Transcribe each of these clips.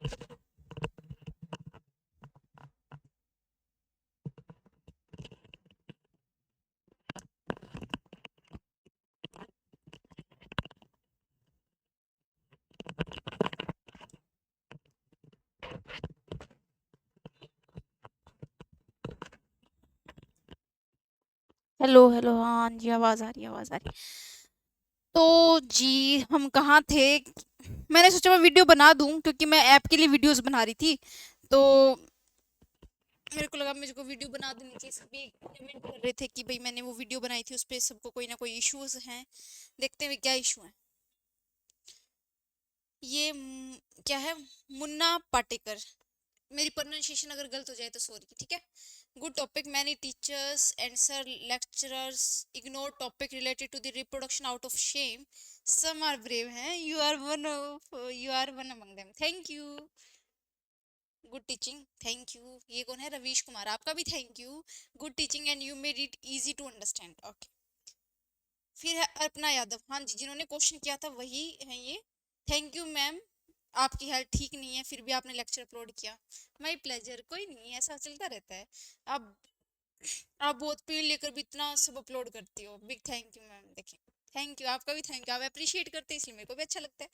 Hello hello, हाँ जी, आवाज़ आ रही है, आवाज़ आ रही है। तो जी, हम कहाँ थे? मैंने सोचा मैं वीडियो बना दूं क्योंकि मैं ऐप के लिए वीडियोस बना रही थी। तो मेरे को लगा मुझको वीडियो बना देनी चाहिए। सभी कमेंट कर रहे थे कि भाई मैंने वो वीडियो बनाई थी, उस पे सबको कोई ना कोई इश्यूज हैं। देखते हैं क्या इशू है। ये क्या है? मुन्ना पाटेकर। मेरी प्रोनाउंसिएशन अगर गलत हो जाए तो सॉरी, ठीक है। Good topic, many teachers answer lecturers ignore topic related to the reproduction out of shame. Some are brave हैं, you are one among them, thank you. Good teaching, thank you. ये कौन है? रवीश कुमार, आपका भी thank you. Good teaching and you made it easy to understand, okay. फिर है अर्पणा यादव, हाँ जी, जिन्होंने क्वेश्चन किया था वही है ये। थैंक यू मैम, आपकी हेल्थ ठीक नहीं है फिर भी आपने लेक्चर अपलोड किया। माई प्लेजर, कोई नहीं, ऐसा चलता रहता है। आप आप बहुत पीड़ लेकर भी इतना सब अपलोड करती हो, बिग थैंक यू मैम। देखिए, थैंक यू, आपका भी थैंक यू, आप अप्रिशिएट करते हैं इसलिए मेरे को भी अच्छा लगता है।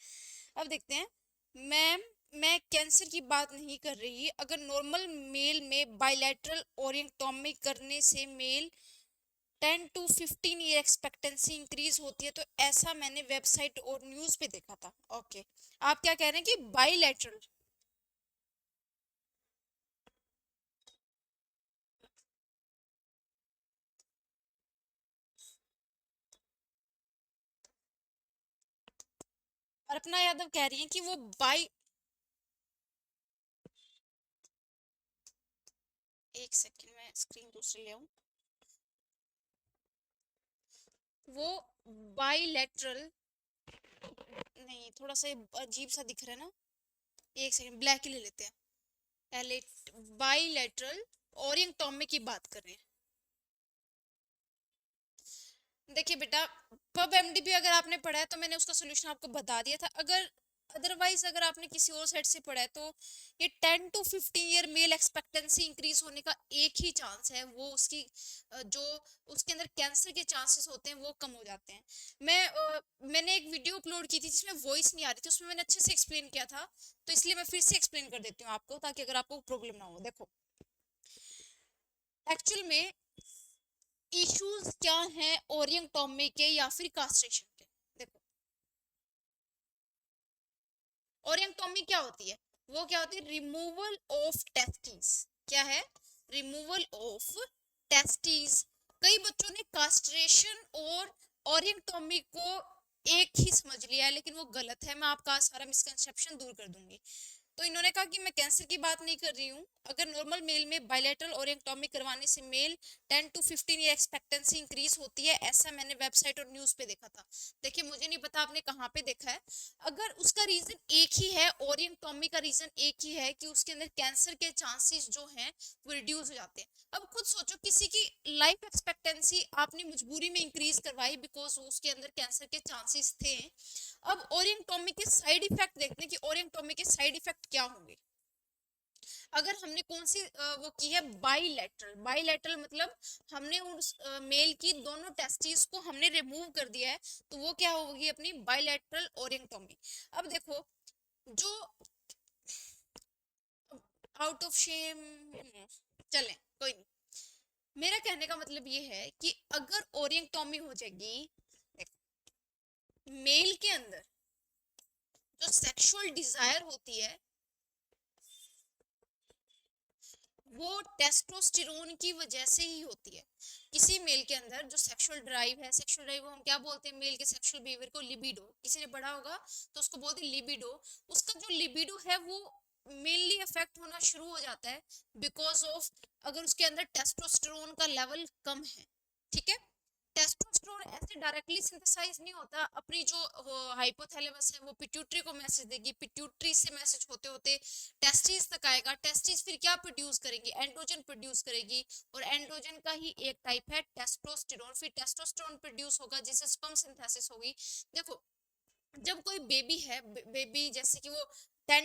अब देखते हैं। मैम, मैं कैंसर की बात नहीं कर रही, अगर नॉर्मल मेल में बायलैटरल ओरिएक्टोमी करने से male 10 to 15 year expectancy increase होती है, तो ऐसा मैंने वेबसाइट और न्यूज पे देखा था, ओके। आप क्या कह रहे हैं कि बायलैटरल? अर्पणा यादव कह रही हैं कि वो बाई, एक सेकंड में स्क्रीन दूसरी ले आऊं। वो बाईलेटरल, नहीं, थोड़ा सा अजीब सा दिख रहा है ना। एक सेकंड, ब्लैक ही ले लेते हैं पहले। बाईलेटरल ओरिएक्टोमी की बात कर रहे हैं। देखिए बेटा, पब एमडीबी अगर आपने पढ़ा है तो मैंने उसका सोल्यूशन आपको बता दिया था। अगर अदरवाइज अगर आपने किसी और साइड से पढ़ा है तो ये 10 to 15 year male expectancy increase होने का एक ही चांस है, वो उसकी जो उसके अंदर कैंसर के चांसेस होते हैं वो कम हो जाते हैं। मैंने एक वीडियो अपलोड की थी जिसमें वॉइस नहीं आ रही थी, उसमें मैंने अच्छे से एक्सप्लेन किया था, तो इसलिए मैं फिर से एक्सप्लेन कर देती हूँ आपको, ताकि अगर आपको प्रॉब्लम ना हो। देखो, एक्चुअल में इश्यूज क्या हैं ओरिएक्टोमी के या फिर कास्ट्रेशन के? देखो, ओरिएक्टोमी क्या होती है? वो क्या होती है? Removal of testis. क्या है? Removal of testis. कई बच्चों ने कास्ट्रेशन और ओरिएक्टोमी को एक ही समझ लिया है, लेकिन वो गलत है। मैं आपका सारा मिसकंसेप्शन दूर कर दूंगी। तो इन्होंने कहा कि मैं कैंसर की बात नहीं कर रही हूँ, अगर नॉर्मल मेल में बायलैटरल ओरिएक्टोमी करवाने से male 10 to 15 year expectancy increase होती है, ऐसा मैंने वेबसाइट और न्यूज पे देखा था। देखिए, मुझे नहीं पता आपने कहाँ पे देखा है। अगर उसका रीजन एक ही है, ओरिएक्टोमी का रीजन एक ही है कि उसके अंदर कैंसर के चांसेस जो हैं वो रिड्यूस हो जाते हैं। अब खुद सोचो, किसी की लाइफ एक्सपेक्टेंसी आपने मजबूरी में इंक्रीज करवाई बिकॉज उसके अंदर कैंसर के चांसेस थे। अब ओरिएक्टोमी के साइड इफेक्ट देखते हैं कि ओरिएक्टोमी के साइड इफेक्ट क्या होंगे। अगर हमने कौन सी वो की है? बाईलैटरल। बाईलैटरल मतलब हमने उस मेल की दोनों टेस्टिस को हमने रिमूव कर दिया है, तो वो क्या होगी? अपनी बाईलैटरल ओरिएक्टोमी। अब देखो, जो आउट ऑफ शेम, चलें, कोई नहीं। मेरा कहने का मतलब ये है कि अगर ओरिएक्टोमी हो जाएगी, मेल के अंदर जो सेक्सुअल डिजायर होती है वो टेस्टोस्टेरोन की वजह से ही होती है। किसी मेल के अंदर जो सेक्सुअल ड्राइव है, सेक्सुअल ड्राइव को हम क्या बोलते हैं? मेल के सेक्सुअल बिहेवियर को लिबिडो, किसी ने पढ़ा होगा तो उसको बोलते हैं लिबिडो। उसका जो लिबिडो है वो मेनली अफेक्ट होना शुरू हो जाता है बिकॉज ऑफ, अगर उसके अंदर टेस्टोस्टेरोन का लेवल कम है, ठीक है। टेस्टोस्टेरोन ऐसे डायरेक्टली सिंथेसाइज नहीं होता, अपनी जो हाइपोथैलेमस है वो पिट्यूटरी को मैसेज देगी, पिट्यूटरी से मैसेज होते होते टेस्टिस तक आएगा। टेस्टिस फिर क्या प्रोड्यूस करेगी? एंड्रोजन प्रोड्यूस करेगी, और एंड्रोजन का ही एक टाइप है टेस्टोस्टेरोन। फिर टेस्टोस्टेरोन प्रोड्यूस होगा जिससे स्पर्म सिंथेसिस होगी। देखो, जब कोई बेबी है, बेबी जैसे कि वो 10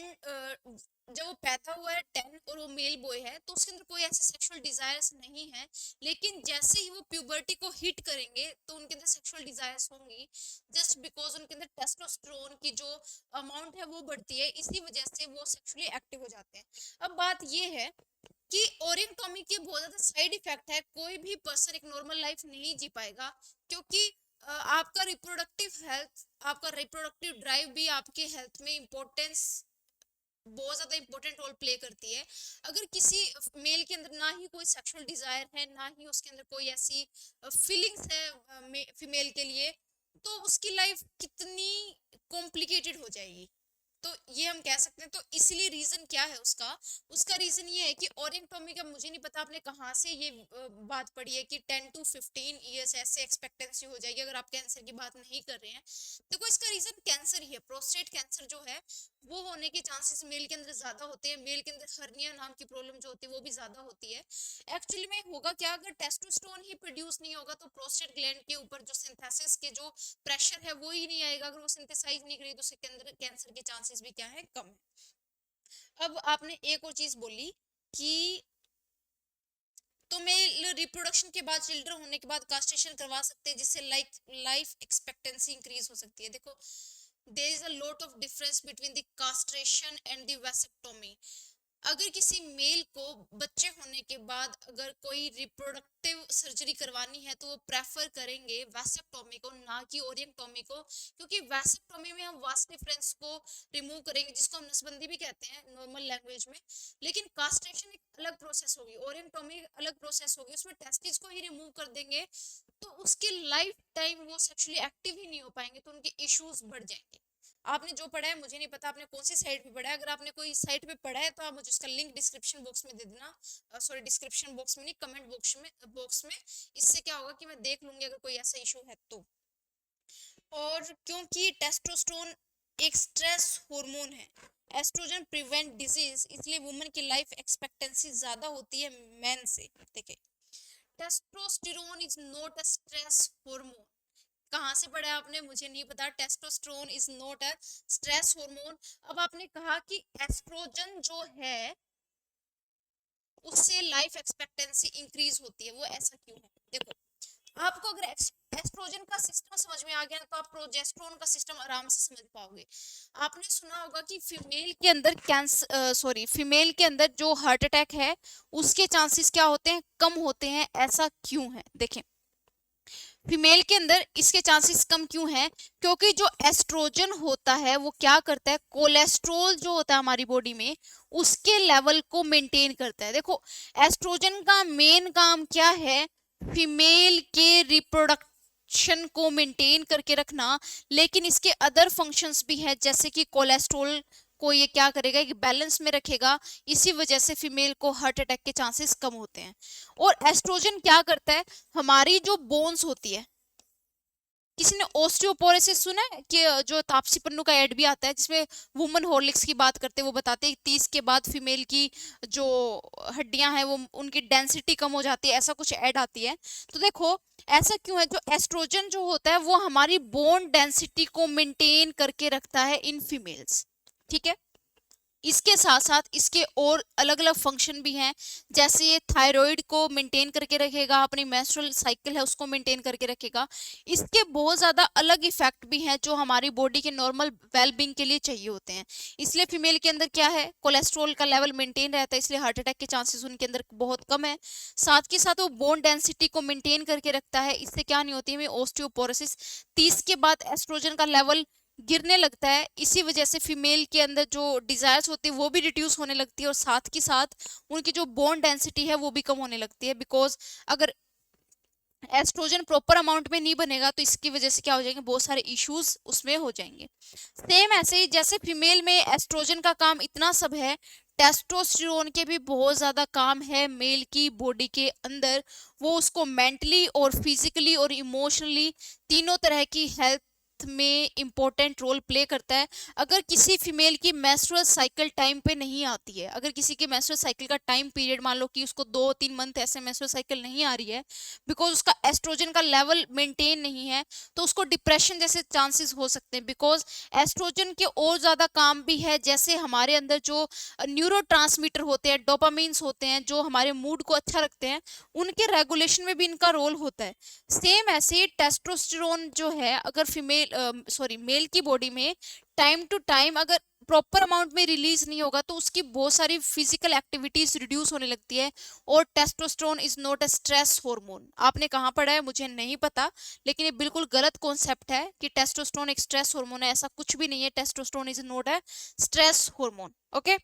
जब वो पैदा हुआ है 10 और वो मेल बॉय है तो उसके अंदर कोई ऐसे सेक्सुअल डिजायर्स नहीं है, लेकिन जैसे ही वो प्यूबर्टी को हिट करेंगे तो उनके अंदर सेक्सुअल डिजायर्स होंगी, जस्ट बिकॉज उनके अंदर टेस्टोस्टेरोन की जो अमाउंट है वो बढ़ती है, इसी वजह से वो सेक्सुअली एक्टिव हो जाते हैं। अब बात ये है कि ओरिंगटोमी के बहुत ज्यादा साइड इफेक्ट है, कोई भी पर्सन एक नॉर्मल लाइफ नहीं जी पाएगा, क्योंकि आपका रिप्रोडक्टिव हेल्थ, आपका रिप्रोडक्टिव ड्राइव भी आपके हेल्थ में इम्पोर्टेंस, बहुत ज्यादा इंपॉर्टेंट रोल प्ले करती है। अगर किसी मेल के अंदर ना ही कोई सेक्सुअल डिजायर है, ना ही उसके अंदर कोई ऐसी फीलिंग्स है फीमेल के लिए, तो उसकी लाइफ कितनी कॉम्प्लिकेटेड हो जाएगी। तो ये हम कह सकते हैं। तो इसलिए रीजन क्या है उसका, उसका रीजन ये है कि ओरिंगटोमी का, मुझे नहीं पता आपने कहाँ से ये बात पढ़ी है कि 10 to 15 ईयर्स ऐसे एक्सपेक्टेंसी हो जाएगी अगर आप कैंसर की बात नहीं कर रहे हैं। देखो इसका रीजन कैंसर ही है। प्रोस्टेट कैंसर जो है वो होने के चांसेस मेल के अंदर ज्यादा होते हैं, मेल के अंदर हर्निया नाम की प्रॉब्लम जो होती है वो भी ज्यादा होती है। एक्चुअली में होगा क्या, अगर टेस्टोस्टेरोन ही प्रोड्यूस नहीं होगा तो प्रोस्टेट ग्लैंड के ऊपर जो सिंथेसिस के जो प्रेशर है वो ही नहीं आएगा, अगर वो सिंथेसाइज नहीं करेगी तो उसके अंदर कैंसर के चांसेस भी क्या है, कम है। अब आपने एक और चीज बोली कि तो मेल रिप्रोडक्शन के बाद, चिल्ड्रन होने के बाद कास्ट्रेशन करवा सकते हैं जिससे लाइफ एक्सपेक्टेंसी इंक्रीज हो सकती है। देखो there is a lot of difference between the castration and the vasectomy. अगर किसी मेल को बच्चे होने के बाद अगर कोई रिप्रोडक्टिव सर्जरी करवानी है तो वो प्रेफर करेंगे वैसेक्टोमी को, ना कि ओरियंगटोमी को, क्योंकि वैसेक्टोमी में हम वास डिफरेंस को रिमूव करेंगे जिसको हम नसबंदी भी कहते हैं नॉर्मल लैंग्वेज में। लेकिन कास्ट्रेशन एक अलग प्रोसेस होगी, ओरियंगटोमी अलग प्रोसेस होगी, उसमें टेस्टिस को ही रिमूव कर देंगे तो उसके लाइफ टाइम वो सेक्सुअली एक्टिव ही नहीं हो पाएंगे, तो उनके इश्यूज बढ़ जाएंगे। आपने जो पढ़ा है, मुझे नहीं पता आपने कौन सी साइट पे पढ़ा है, अगर आपने कोई साइट पे पढ़ा है तो आप मुझे उसका लिंक डिस्क्रिप्शन बॉक्स में दे देना, सॉरी डिस्क्रिप्शन बॉक्स में नहीं, कमेंट बॉक्स में। इससे क्या होगा कि मैं देख लूंगी अगर कोई ऐसा इशू है तो। और क्योंकि टेस्टोस्टेरोन एक स्ट्रेस हार्मोन है, एस्ट्रोजन प्रिवेंट डिजीज, इसलिए वुमेन की लाइफ एक्सपेक्टेंसी ज्यादा होती है मैन से। देखिए testosterone is not a stress hormone. कहाँ से पढ़ा है आपने, मुझे नहीं पता। Testosterone is not a stress hormone. अब आपने कहा कि एस्ट्रोजन जो है उससे लाइफ एक्सपेक्टेंसी इंक्रीज होती है, वो ऐसा क्यों है? देखो आपको अगर एस्ट्रोजन का सिस्टम समझ में आ गया ना तो आप प्रोजेस्टेरोन का सिस्टम आराम से समझ पाओगे। आपने सुना होगा कि फीमेल के अंदर फीमेल के अंदर जो हार्ट अटैक है उसके चांसेस क्या होते हैं, कम होते हैं। ऐसा क्यों है? देखें फीमेल के अंदर इसके चांसेस कम क्यों हैं, क्योंकि जो एस्ट्रोजन होता है वो क्या करता है, कोलेस्ट्रॉल जो होता है हमारी बॉडी में उसके लेवल को मेंटेन करता है। देखो एस्ट्रोजन का मेन काम क्या है, फीमेल के रिप्रोडक्शन को मेंटेन करके रखना, लेकिन इसके अदर फंक्शंस भी है जैसे कि कोलेस्ट्रॉल को ये क्या करेगा कि बैलेंस में रखेगा, इसी वजह से फीमेल को हार्ट अटैक के चांसेस कम होते हैं। और एस्ट्रोजन क्या करता है, हमारी जो बोन्स होती है, किसी ने ऑस्टियोपोरोसिस सुना है कि जो तापसी पन्नू का एड भी आता है जिसमें वुमन हॉर्लिक्स की बात करते हैं, वो बताते हैं 30 के बाद फीमेल की जो हड्डियां हैं वो उनकी डेंसिटी कम हो जाती है, ऐसा कुछ ऐड आती है। तो देखो ऐसा क्यों है, जो एस्ट्रोजन जो होता है वो हमारी बोन डेंसिटी को मेंटेन करके रखता है इन फीमेल्स, ठीक है। इसके साथ साथ इसके और अलग अलग फंक्शन भी हैं, जैसे ये थायराइड को मेंटेन करके रखेगा, अपनी मेंस्ट्रुअल साइकिल है उसको मेंटेन करके रखेगा। इसके बहुत ज़्यादा अलग इफेक्ट भी हैं जो हमारी बॉडी के नॉर्मल वेलबींग के लिए चाहिए होते हैं। इसलिए फीमेल के अंदर क्या है, कोलेस्ट्रॉल का लेवल मेंटेन रहता है, इसलिए हार्ट अटैक के चांसेस उनके अंदर बहुत कम है। साथ के साथ वो बोन डेंसिटी को मेंटेन करके रखता है, इससे क्या नहीं होती है ऑस्टियोपोरोसिस। 30 के बाद एस्ट्रोजन का लेवल गिरने लगता है, इसी वजह से फीमेल के अंदर जो डिजायर्स होती है वो भी रिड्यूस होने लगती है, और साथ के साथ उनकी जो बोन डेंसिटी है वो भी कम होने लगती है। बिकॉज अगर एस्ट्रोजन प्रॉपर अमाउंट में नहीं बनेगा तो इसकी वजह से क्या हो जाएंगे, बहुत सारे इश्यूज उसमें हो जाएंगे। सेम ऐसे ही जैसे फीमेल में एस्ट्रोजन का काम इतना सब है, टेस्टोस्टेरोन के भी बहुत ज्यादा काम है मेल की बॉडी के अंदर। वो उसको मेंटली और फिजिकली और इमोशनली तीनों तरह की हेल्थ में इम्पोर्टेंट रोल प्ले करता है। अगर किसी फीमेल की मेंस्ट्रुअल साइकिल टाइम पे नहीं आती है, अगर किसी के मेंस्ट्रुअल साइकिल का टाइम पीरियड मान लो कि उसको 2-3 मंथ ऐसे मेंस्ट्रुअल साइकिल नहीं आ रही है, बिकॉज उसका एस्ट्रोजन का लेवल मेंटेन नहीं है, तो उसको डिप्रेशन जैसे चांसेस हो सकते हैं। बिकॉज एस्ट्रोजन के और ज्यादा काम भी है, जैसे हमारे अंदर जो न्यूरोट्रांसमीटर होते हैं, डोपामिन्स होते हैं, जो हमारे मूड को अच्छा रखते हैं, उनके रेगुलेशन में भी इनका रोल होता है। सेम ऐसे टेस्टोस्टेरोन जो है, अगर मेल की बॉडी में टाइम टू टाइम अगर प्रॉपर अमाउंट में रिलीज नहीं होगा, तो उसकी बहुत सारी फिजिकल एक्टिविटीज रिड्यूस होने लगती है। और testosterone is not a stress hormone. आपने कहाँ पढ़ा है मुझे नहीं पता, लेकिन ये बिल्कुल गलत कॉन्सेप्ट है कि टेस्टोस्टेरोन एक स्ट्रेस हार्मोन है। ऐसा कुछ भी नहीं है। Testosterone is not a stress hormone. Okay,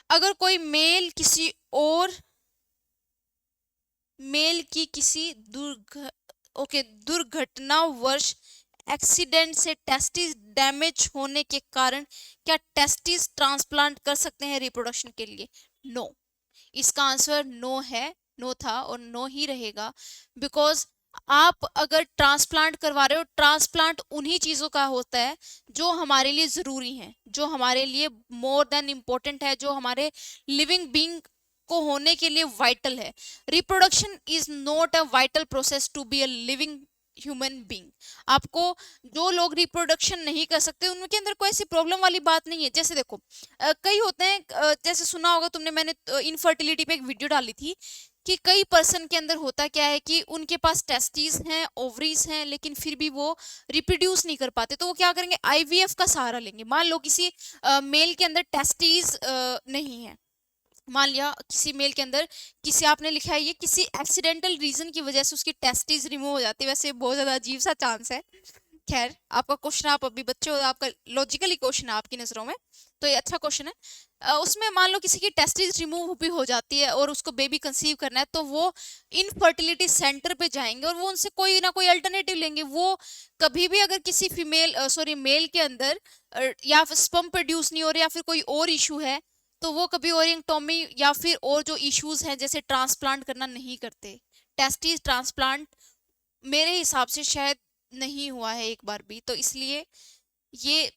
अगर कोई मेल की किसी दुर्घटनावश एक्सीडेंट से टेस्टिस डैमेज होने के कारण क्या टेस्टिस ट्रांसप्लांट कर सकते हैं रिप्रोडक्शन के लिए? नो। इसका आंसर नो है, नो था और नो ही रहेगा। बिकॉज आप अगर ट्रांसप्लांट करवा रहे हो, ट्रांसप्लांट उन्हीं चीजों का होता है जो हमारे लिए जरूरी है, जो हमारे लिए मोर देन इम्पोर्टेंट है, जो हमारे लिविंग बीइंग को होने के लिए वाइटल है। Reproduction is not a vital process to be a living human being. आपको जो लोग रिप्रोडक्शन नहीं कर सकते, उनके अंदर कोई ऐसी प्रॉब्लम वाली बात नहीं है। जैसे देखो कई होते हैं, जैसे सुना होगा तुमने, मैंने इनफर्टिलिटी पे एक वीडियो डाली थी कि कई पर्सन के अंदर होता क्या है कि उनके पास टेस्टिस हैं, ओवरीज हैं, लेकिन फिर भी वो रिप्रोड्यूस नहीं कर पाते। तो वो क्या करेंगे, आईवीएफ का सहारा लेंगे। मान लो किसी मेल के अंदर टेस्टिस नहीं है, मान लिया किसी मेल के अंदर, किसी आपने लिखा है ये किसी एक्सीडेंटल रीजन की वजह से उसकी टेस्टिस रिमूव हो जाती है। वैसे बहुत ज्यादा अजीब सा चांस है। खैर, आपका क्वेश्चन, आप अभी बच्चे हो, आपका लॉजिकली क्वेश्चन है आपकी नजरों में, तो ये अच्छा क्वेश्चन है। उसमें मान लो किसी की टेस्टिस रिमूव भी हो जाती है और उसको बेबी कंसीव करना है, तो वो इनफर्टिलिटी सेंटर पे जाएंगे और वो उनसे कोई ना कोई अल्टरनेटिव लेंगे। वो कभी भी अगर किसी मेल के अंदर या फिर स्पर्म प्रोड्यूस नहीं हो रहा या फिर कोई और इशू है, तो वो कभी ओरिएक्टोमी या फिर और जो इश्यूज हैं जैसे ट्रांसप्लांट करना नहीं करते। टेस्टिस ट्रांसप्लांट मेरे हिसाब से शायद नहीं हुआ है एक बार भी, तो इसलिए ये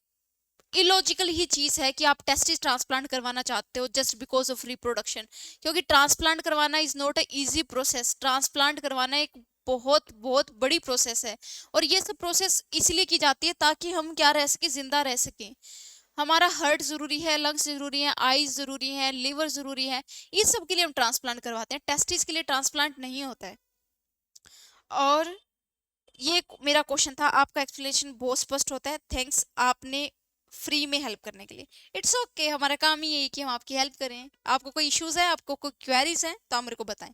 इलॉजिकल ही चीज है कि आप टेस्टिस ट्रांसप्लांट करवाना चाहते हो जस्ट बिकॉज ऑफ रिप्रोडक्शन। क्योंकि ट्रांसप्लांट करवाना is not a easy process. Transplant करवाना एक बहुत बहुत बड़ी प्रोसेस है, और ये सब प्रोसेस इसलिए की जाती है ताकि हम क्या रह सके, जिंदा रह सकें। हमारा हार्ट जरूरी है, लंग्स जरूरी है, आईज जरूरी है, लिवर जरूरी है, इस सब के लिए हम ट्रांसप्लांट करवाते हैं। टेस्टिस के लिए ट्रांसप्लांट नहीं होता है। और ये मेरा क्वेश्चन था। आपका एक्सप्लेनेशन बहुत स्पष्ट होता है। थैंक्स आपने फ्री में हेल्प करने के लिए। इट्स ओके, हमारा काम ही है कि हम आपकी हेल्प करें। आपको कोई इश्यूज है, आपको कोई क्वेरीज हैं, तो आप मेरे को बताएं।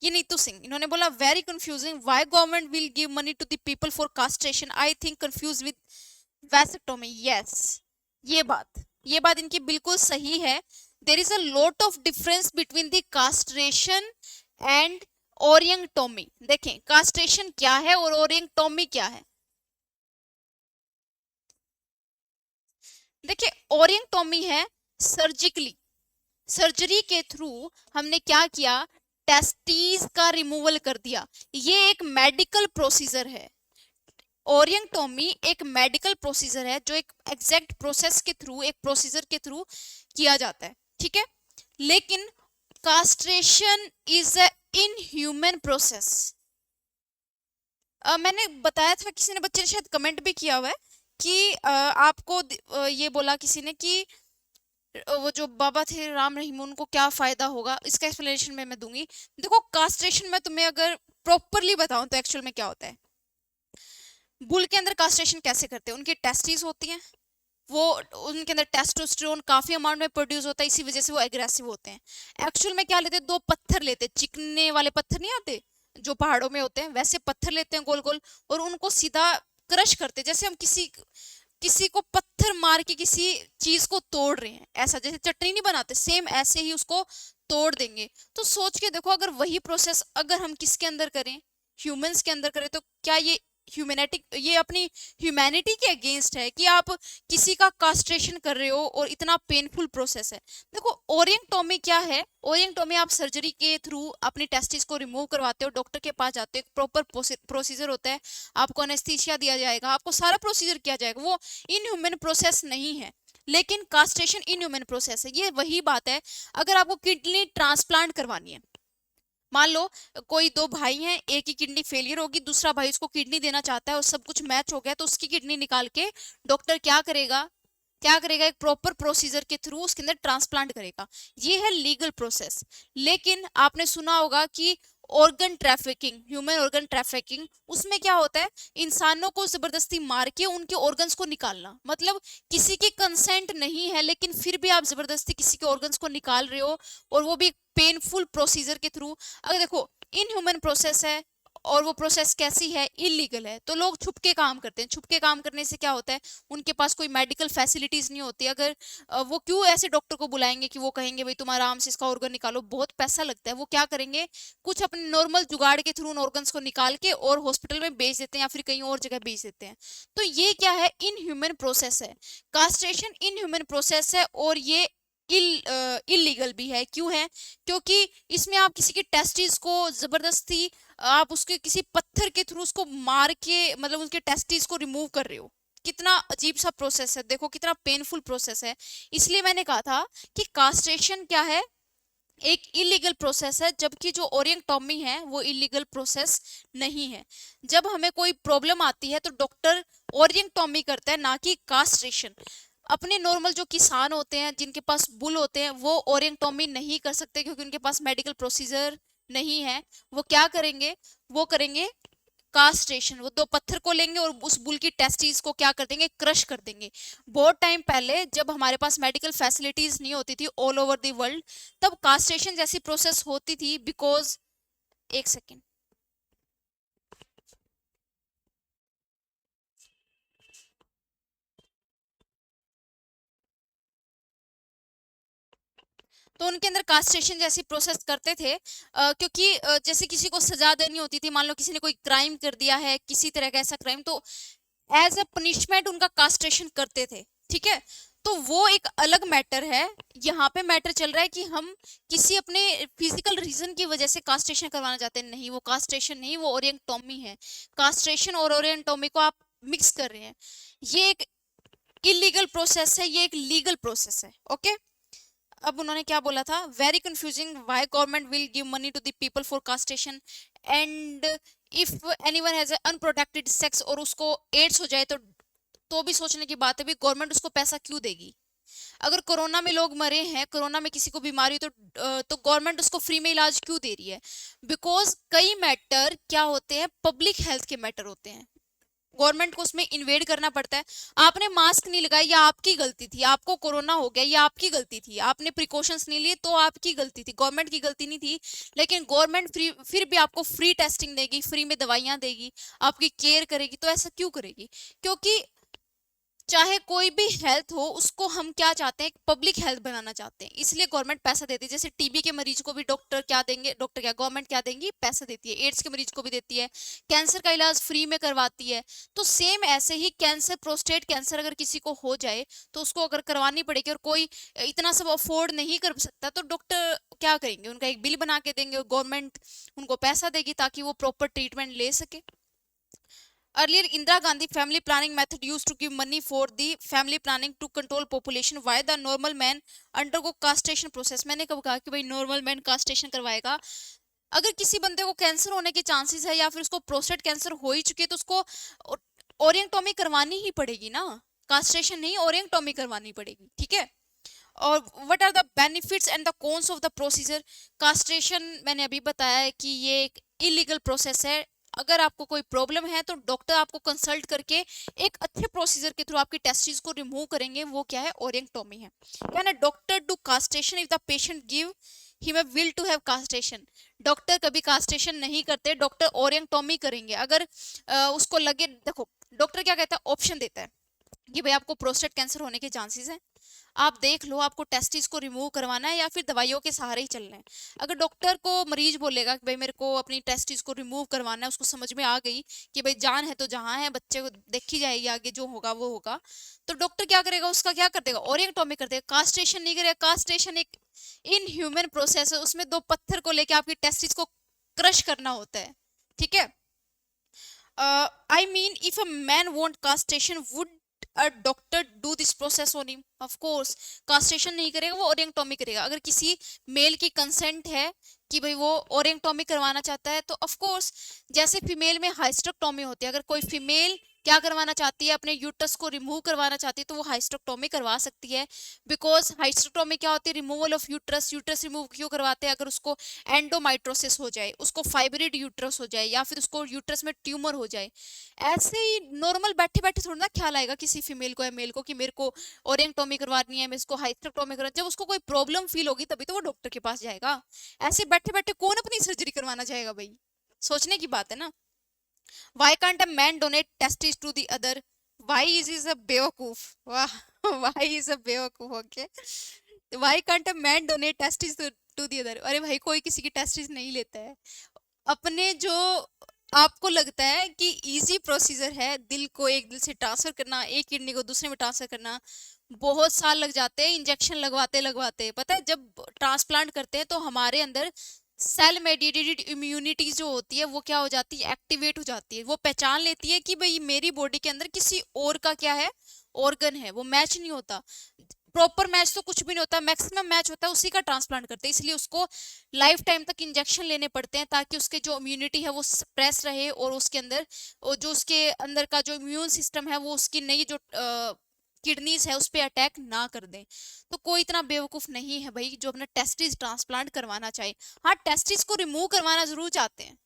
ये नीतू सिंह, इन्होंने बोला very confusing, why government will give money to the people for castration, I think confuse with vasectomy. Yes, ये बात इनकी बिल्कुल सही है। There is a lot of difference between the castration and orchiectomy. देखें कास्ट्रेशन क्या है और ओरियंगटोमी क्या है। देखिए, ओरियंगटोमी है सर्जरी के थ्रू हमने क्या किया, टेस्टिस का रिमूवल कर दिया। ये एक मेडिकल प्रोसीजर है। ओरियंगटोमी एक मेडिकल प्रोसीजर है जो एक एग्जैक्ट प्रोसेस के थ्रू, एक प्रोसीजर के थ्रू किया जाता है, ठीक है। लेकिन castration is a inhuman process. मैंने बताया था, किसी ने बच्चे ने शायद कमेंट भी किया हुआ है कि आपको ये बोला किसी ने कि वो जो बाबा थे राम रहीम, उनको क्या फायदा होगा। इसका एक्सप्लेनेशन मैं दूंगी। देखो, कास्ट्रेशन में तुम्हें अगर प्रॉपरली बताऊं तो एक्चुअल में क्या होता है। बुल के अंदर कास्ट्रेशन कैसे करते हैं, उनकी टेस्टिस होती हैं, वो उनके अंदर टेस्टोस्टेरोन काफी अमाउंट में प्रोड्यूस होता है, इसी वजह से वो एग्रेसिव होते हैं। एक्चुअल में क्या लेते हैं, 2 पत्थर लेते हैं, चिकने वाले पत्थर नहीं आते जो पहाड़ों में होते हैं, वैसे पत्थर लेते हैं गोल गोल, और उनको सीधा क्रश करते हैं। जैसे हम किसी को पत्थर मार के किसी चीज को तोड़ रहे हैं, ऐसा जैसे चटनी नहीं बनाते, सेम ऐसे ही उसको तोड़ देंगे। तो सोच के देखो, अगर वही प्रोसेस अगर हम किसके अंदर करें, ह्यूमंस के अंदर करें, तो क्या ये ह्यूमैनिटी, ये अपनी ह्यूमैनिटी के अगेंस्ट है कि आप किसी का कास्ट्रेशन कर रहे हो और इतना पेनफुल प्रोसेस है। देखो ओरिएक्टोमी क्या है, ओरिएक्टोमी आप सर्जरी के थ्रू अपनी टेस्टिस को रिमूव करवाते हो, डॉक्टर के पास जाते हो, एक प्रॉपर प्रोसीजर होता है, आपको एनेस्थीसिया दिया जाएगा, आपको सारा प्रोसीजर किया जाएगा, वो इनह्यूमन प्रोसेस नहीं है। लेकिन कास्ट्रेशन इनह्यूमन प्रोसेस है। ये वही बात है, अगर आपको किडनी ट्रांसप्लांट करवानी है, मान लो कोई दो भाई हैं, एक की किडनी फेलियर होगी, दूसरा भाई उसको किडनी देना चाहता है और सब कुछ मैच हो गया, तो उसकी किडनी निकाल के डॉक्टर क्या करेगा, क्या करेगा, एक प्रॉपर प्रोसीजर के थ्रू उसके अंदर ट्रांसप्लांट करेगा। ये है लीगल प्रोसेस। लेकिन आपने सुना होगा कि organ trafficking, human organ trafficking, उसमें क्या होता है, इंसानों को जबरदस्ती मार के उनके ऑर्गन्स को निकालना, मतलब किसी की कंसेंट नहीं है लेकिन फिर भी आप जबरदस्ती किसी के ऑर्गन्स को निकाल रहे हो, और वो भी पेनफुल प्रोसीजर के थ्रू। अगर देखो इनह्यूमन प्रोसेस है और वो प्रोसेस कैसी है, इलीगल है, तो लोग छुप के काम करते हैं। छुप के काम करने से क्या होता है, उनके पास कोई मेडिकल फैसिलिटीज नहीं होती। अगर वो क्यों ऐसे डॉक्टर को बुलाएंगे कि वो कहेंगे भाई तुम आराम से इसका ऑर्गन निकालो, बहुत पैसा लगता है। वो क्या करेंगे, कुछ अपने नॉर्मल जुगाड़ के थ्रू उन ऑर्गन्स को निकाल के और हॉस्पिटल में बेच देते हैं या फिर कहीं और जगह बेच देते हैं। तो ये क्या है, इनह्यूमन प्रोसेस है। कास्ट्रेशन इनह्यूमन प्रोसेस है और ये इलीगल भी है। क्यों है, क्योंकि इसमें आप किसी के टेस्टिस को जबरदस्ती, आप उसके किसी पत्थर के थ्रू उसको मार के मतलब उसके टेस्टिस को रिमूव कर रहे हो। कितना अजीब सा प्रोसेस है, देखो कितना पेनफुल प्रोसेस है। इसलिए मैंने कहा था कि कास्ट्रेशन क्या है, एक इलीगल प्रोसेस है, जबकि जो ओरिएक्टोमी है वो इलीगल प्रोसेस नहीं है। जब हमें कोई प्रॉब्लम आती है तो डॉक्टर ओरिएक्टोमी करता है, ना कि कास्ट्रेशन। अपने नॉर्मल जो किसान होते हैं, जिनके पास बुल होते हैं, वो ओरिएक्टोमी नहीं कर सकते क्योंकि उनके पास मेडिकल प्रोसीजर नहीं है। वो क्या करेंगे, वो करेंगे कास्ट्रेशन। वो दो पत्थर को लेंगे और उस बुल की टेस्टिस को क्या कर देंगे, क्रश कर देंगे। बहुत टाइम पहले जब हमारे पास मेडिकल फैसिलिटीज नहीं होती थी ऑल ओवर द वर्ल्ड, तब कास्ट्रेशन जैसी प्रोसेस होती थी। बिकॉज, एक सेकेंड, तो उनके अंदर कास्ट्रेशन जैसी प्रोसेस करते थे, क्योंकि जैसे किसी को सजा देनी होती थी, मान लो किसी ने कोई क्राइम कर दिया है, किसी तरह का ऐसा क्राइम, तो एज अ पनिशमेंट उनका कास्ट्रेशन करते थे। ठीक है, तो वो एक अलग मैटर है। यहाँ पे मैटर चल रहा है कि हम किसी अपने फिजिकल रीजन की वजह से कास्ट्रेशन करवाना चाहते हैं। नहीं, वो कास्ट्रेशन नहीं, वो ओरिएक्टोमी है। कास्ट्रेशन और ओरिएक्टोमी को आप मिक्स कर रहे हैं। ये एक इलीगल प्रोसेस है, ये एक लीगल प्रोसेस है। ओके, अब उन्होंने क्या बोला था, very confusing, why government will give money to the people for castration and if anyone has unprotected sex, और उसको एड्स हो जाए तो भी सोचने की बात है भी, गवर्नमेंट उसको पैसा क्यों देगी। अगर कोरोना में लोग मरे हैं, कोरोना में किसी को बीमारी, तो गवर्नमेंट उसको फ्री में इलाज क्यों दे रही है। बिकॉज कई मैटर क्या होते हैं, पब्लिक हेल्थ के मैटर होते हैं, गवर्नमेंट को उसमें इन्वेड करना पड़ता है। आपने मास्क नहीं लगाया, या आपकी गलती थी, आपको कोरोना हो गया, या आपकी गलती थी, आपने प्रिकॉशंस नहीं लिए तो आपकी गलती थी, गवर्नमेंट की गलती नहीं थी। लेकिन गवर्नमेंट फिर भी आपको फ्री टेस्टिंग देगी, फ्री में दवाइयां देगी, आपकी केयर करेगी। तो ऐसा क्यों करेगी, क्योंकि चाहे कोई भी हेल्थ हो, उसको हम क्या चाहते हैं, पब्लिक हेल्थ बनाना चाहते हैं, इसलिए गवर्नमेंट पैसा देती है। जैसे टीबी के मरीज को भी डॉक्टर क्या देंगे, डॉक्टर क्या, गवर्नमेंट क्या देंगी, पैसा देती है। एड्स के मरीज को भी देती है, कैंसर का इलाज फ्री में करवाती है। तो सेम ऐसे ही कैंसर, प्रोस्टेट कैंसर अगर किसी को हो जाए तो उसको अगर करवानी पड़ेगी, और कोई इतना सब अफोर्ड नहीं कर सकता, तो डॉक्टर क्या करेंगे, उनका एक बिल बना के देंगे, गवर्नमेंट उनको पैसा देगी ताकि वो प्रॉपर ट्रीटमेंट ले सके। Earlier, Indira Gandhi family planning method used to give money for the family planning to control population. Why the normal man undergo castration process? मैंने कब कहा कि भाई नॉर्मल मैन कास्ट्रेशन करवाएगा। अगर किसी बंदे को कैंसर होने के चांसेस है या फिर उसको प्रोस्टेट कैंसर हो ही चुके, तो उसको ओरिएक्टोमी करवानी ही पड़ेगी ना, कास्ट्रेशन नहीं, ओरिएक्टोमी करवानी पड़ेगी। ठीक है, और what are the benefits and the cons of the procedure. Castration मैंने अभी बताया है कि ये एक इलीगल प्रोसेस है। अगर आपको कोई प्रॉब्लम है तो डॉक्टर आपको कंसल्ट करके एक अच्छे प्रोसीजर के थ्रू आपकी टेस्टिस को रिमूव करेंगे, वो क्या है, ओरिएक्टोमी है। Can a doctor do castration if the patient give him a will to have castration. Doctor कभी कास्ट्रेशन नहीं करते, डॉक्टर ओरिएक्टोमी करेंगे। अगर उसको लगे, देखो डॉक्टर क्या कहता है, ऑप्शन देता है कि भाई आपको प्रोस्टेट कैंसर होने के चांसेस हैं, आप देख लो आपको टेस्टिस को रिमूव करवाना है या फिर दवाइयों के सहारे ही चलना है। अगर डॉक्टर को मरीज बोलेगा कि भाई मेरे को अपनी टेस्टिस को रिमूव करवाना है, उसको समझ में आ गई कि भाई जान है तो जहाँ है, बच्चे को देखी जाएगी, आगे जो होगा वो होगा, तो डॉक्टर क्या करेगा, उसका क्या कर देगा, ओरिएक्टोमी कर देगा, कास्ट्रेशन नहीं करेगा। कास्ट्रेशन एक इनह्यूमन प्रोसेस है, उसमें दो पत्थर को लेके आपकी टेस्टिस को क्रश करना होता है, ठीक है। I mean, if a man want castration, would a doctor do this process on him? Of course, castration नहीं करेगा, वो ओरिएक्टोमी करेगा। अगर किसी मेल की कंसेंट है कि भाई वो ओरिएक्टोमी करवाना चाहता है, तो ऑफ कोर्स जैसे फीमेल में हाइस्टेक्टोमी होती है, अगर कोई फीमेल क्या करवाना चाहती है, अपने यूटस को रिमूव करवाना चाहती है, तो वो हाइस्टेक्टोमी करवा सकती है। बिकॉज हाइस्टेक्टोमी क्या होती है, removal of uterus. Uterus remove क्यों करवाते हैं, अगर उसको एंडोमाइट्रोसिस हो जाए, उसको फाइब्रिड यूटरस हो जाए, या फिर उसको यूटरस में ट्यूमर हो जाए। ऐसे ही नॉर्मल बैठे बैठे थोड़ा ना ख्याल आएगा किसी फीमेल को या मेल को कि मेरे को ओरिएक्टोमी करवानी है, मैं इसको हाइस्टेक्टोमी करवानी है। जब उसको कोई प्रॉब्लम फील होगी तभी तो वो डॉक्टर के पास जाएगा। ऐसे बैठे बैठे कौन अपनी सर्जरी करवाना चाहेगा भाई, सोचने की बात है ना। Why can't a man donate testes to the other? Why is he a बेवकूफ? वाह, why is a बेवकूफ? Okay. Why can't a man donate testes to the other? अरे भाई कोई किसी की टेस्टिस नहीं लेता है। अपने जो आपको लगता है कि इजी प्रोसीजर है, दिल को एक दिल से ट्रांसफर करना, एक किडनी को दूसरे में ट्रांसफर करना, बहुत साल लग जाते हैं इंजेक्शन लगवाते लगवाते। पता है जब ट्रांसप्लांट करते हैं तो हमारे अंदर सेल मेडिएटेड इम्यूनिटी जो होती है वो क्या हो जाती है, एक्टिवेट हो जाती है। वो पहचान लेती है कि भाई मेरी बॉडी के अंदर किसी और का क्या है, ऑर्गन है। वो मैच नहीं होता, प्रॉपर मैच तो कुछ भी नहीं होता, मैक्सिमम मैच होता है उसी का ट्रांसप्लांट करते हैं। इसलिए उसको लाइफ टाइम तक इंजेक्शन लेने पड़ते हैं ताकि उसके जो इम्यूनिटी है वो सप्रेस रहे, और उसके अंदर और जो उसके अंदर का जो इम्यून सिस्टम है वो उसकी नई जो किडनीज है उस पर अटैक ना कर दें। तो कोई इतना बेवकूफ नहीं है भाई जो अपना टेस्टिस ट्रांसप्लांट करवाना चाहे। हाँ, टेस्टिस को रिमूव करवाना जरूर चाहते हैं।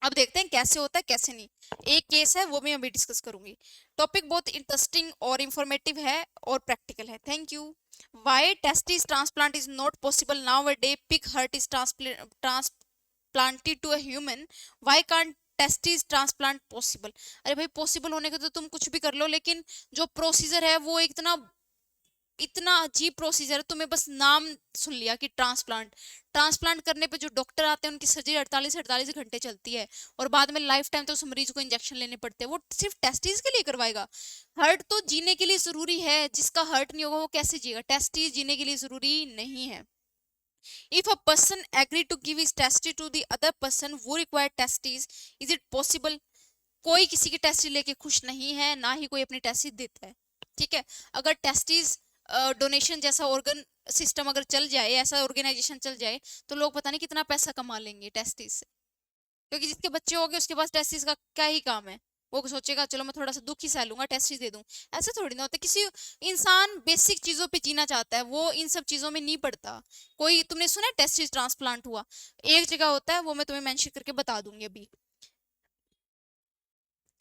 अब देखते हैं कैसे होता है कैसे नहीं। एक केस है वो मैं अभी डिस्कस करूंगी। टॉपिक बहुत इंटरेस्टिंग और इंफॉर्मेटिव है और प्रैक्टिकल है। Thank you. Why testis transplant is not possible now a day, pig heart is transplanted to a human, why can't testis transplant possible? अरे भाई पॉसिबल होने के तो तुम कुछ भी कर लो, लेकिन जो प्रोसीजर है वो इतना इतना अजीब प्रोसीजर है। तुम्हें बस नाम सुन लिया कि ट्रांसप्लांट, ट्रांसप्लांट करने पे जो डॉक्टर आते हैं उनकी सर्जरी 48 घंटे चलती है, और बाद में लाइफ टाइम तो उस मरीज को इंजेक्शन लेने पड़ते हैं। वो सिर्फ टेस्टिस के लिए करवाएगा? हार्ट तो जीने के लिए जरूरी है, जिसका हार्ट नहीं होगा वो कैसे जिएगा? टेस्टिस जीने के लिए जरूरी नहीं है। If a person agree to give his testes to the other person who require testes, is it possible? कोई किसी की टेस्टिस लेके खुश नहीं है, ना ही कोई अपनी टेस्टिस देता है, ठीक है। अगर टेस्टिस डोनेशन जैसा ऑर्गन सिस्टम अगर चल जाए, ऐसा ऑर्गेनाइजेशन चल जाए, तो लोग पता नहीं कितना पैसा कमा लेंगे टेस्टिस से। क्योंकि जिसके बच्चे हो गए उसके पास टेस्टिस का क्या ही काम है। वो सोचेगा चलो मैं थोड़ा सा दुख ही सह लूंगा, टेस्टिस दे दूं। ऐसे थोड़ी ना होता। किसी इंसान बेसिक चीजों पे जीना चाहता है, वो इन सब चीजों में नहीं पड़ता। कोई तुमने सुना है टेस्टिस ट्रांसप्लांट हुआ? एक जगह होता है, वो मैं तुम्हें मेंशन करके बता दूंगी अभी।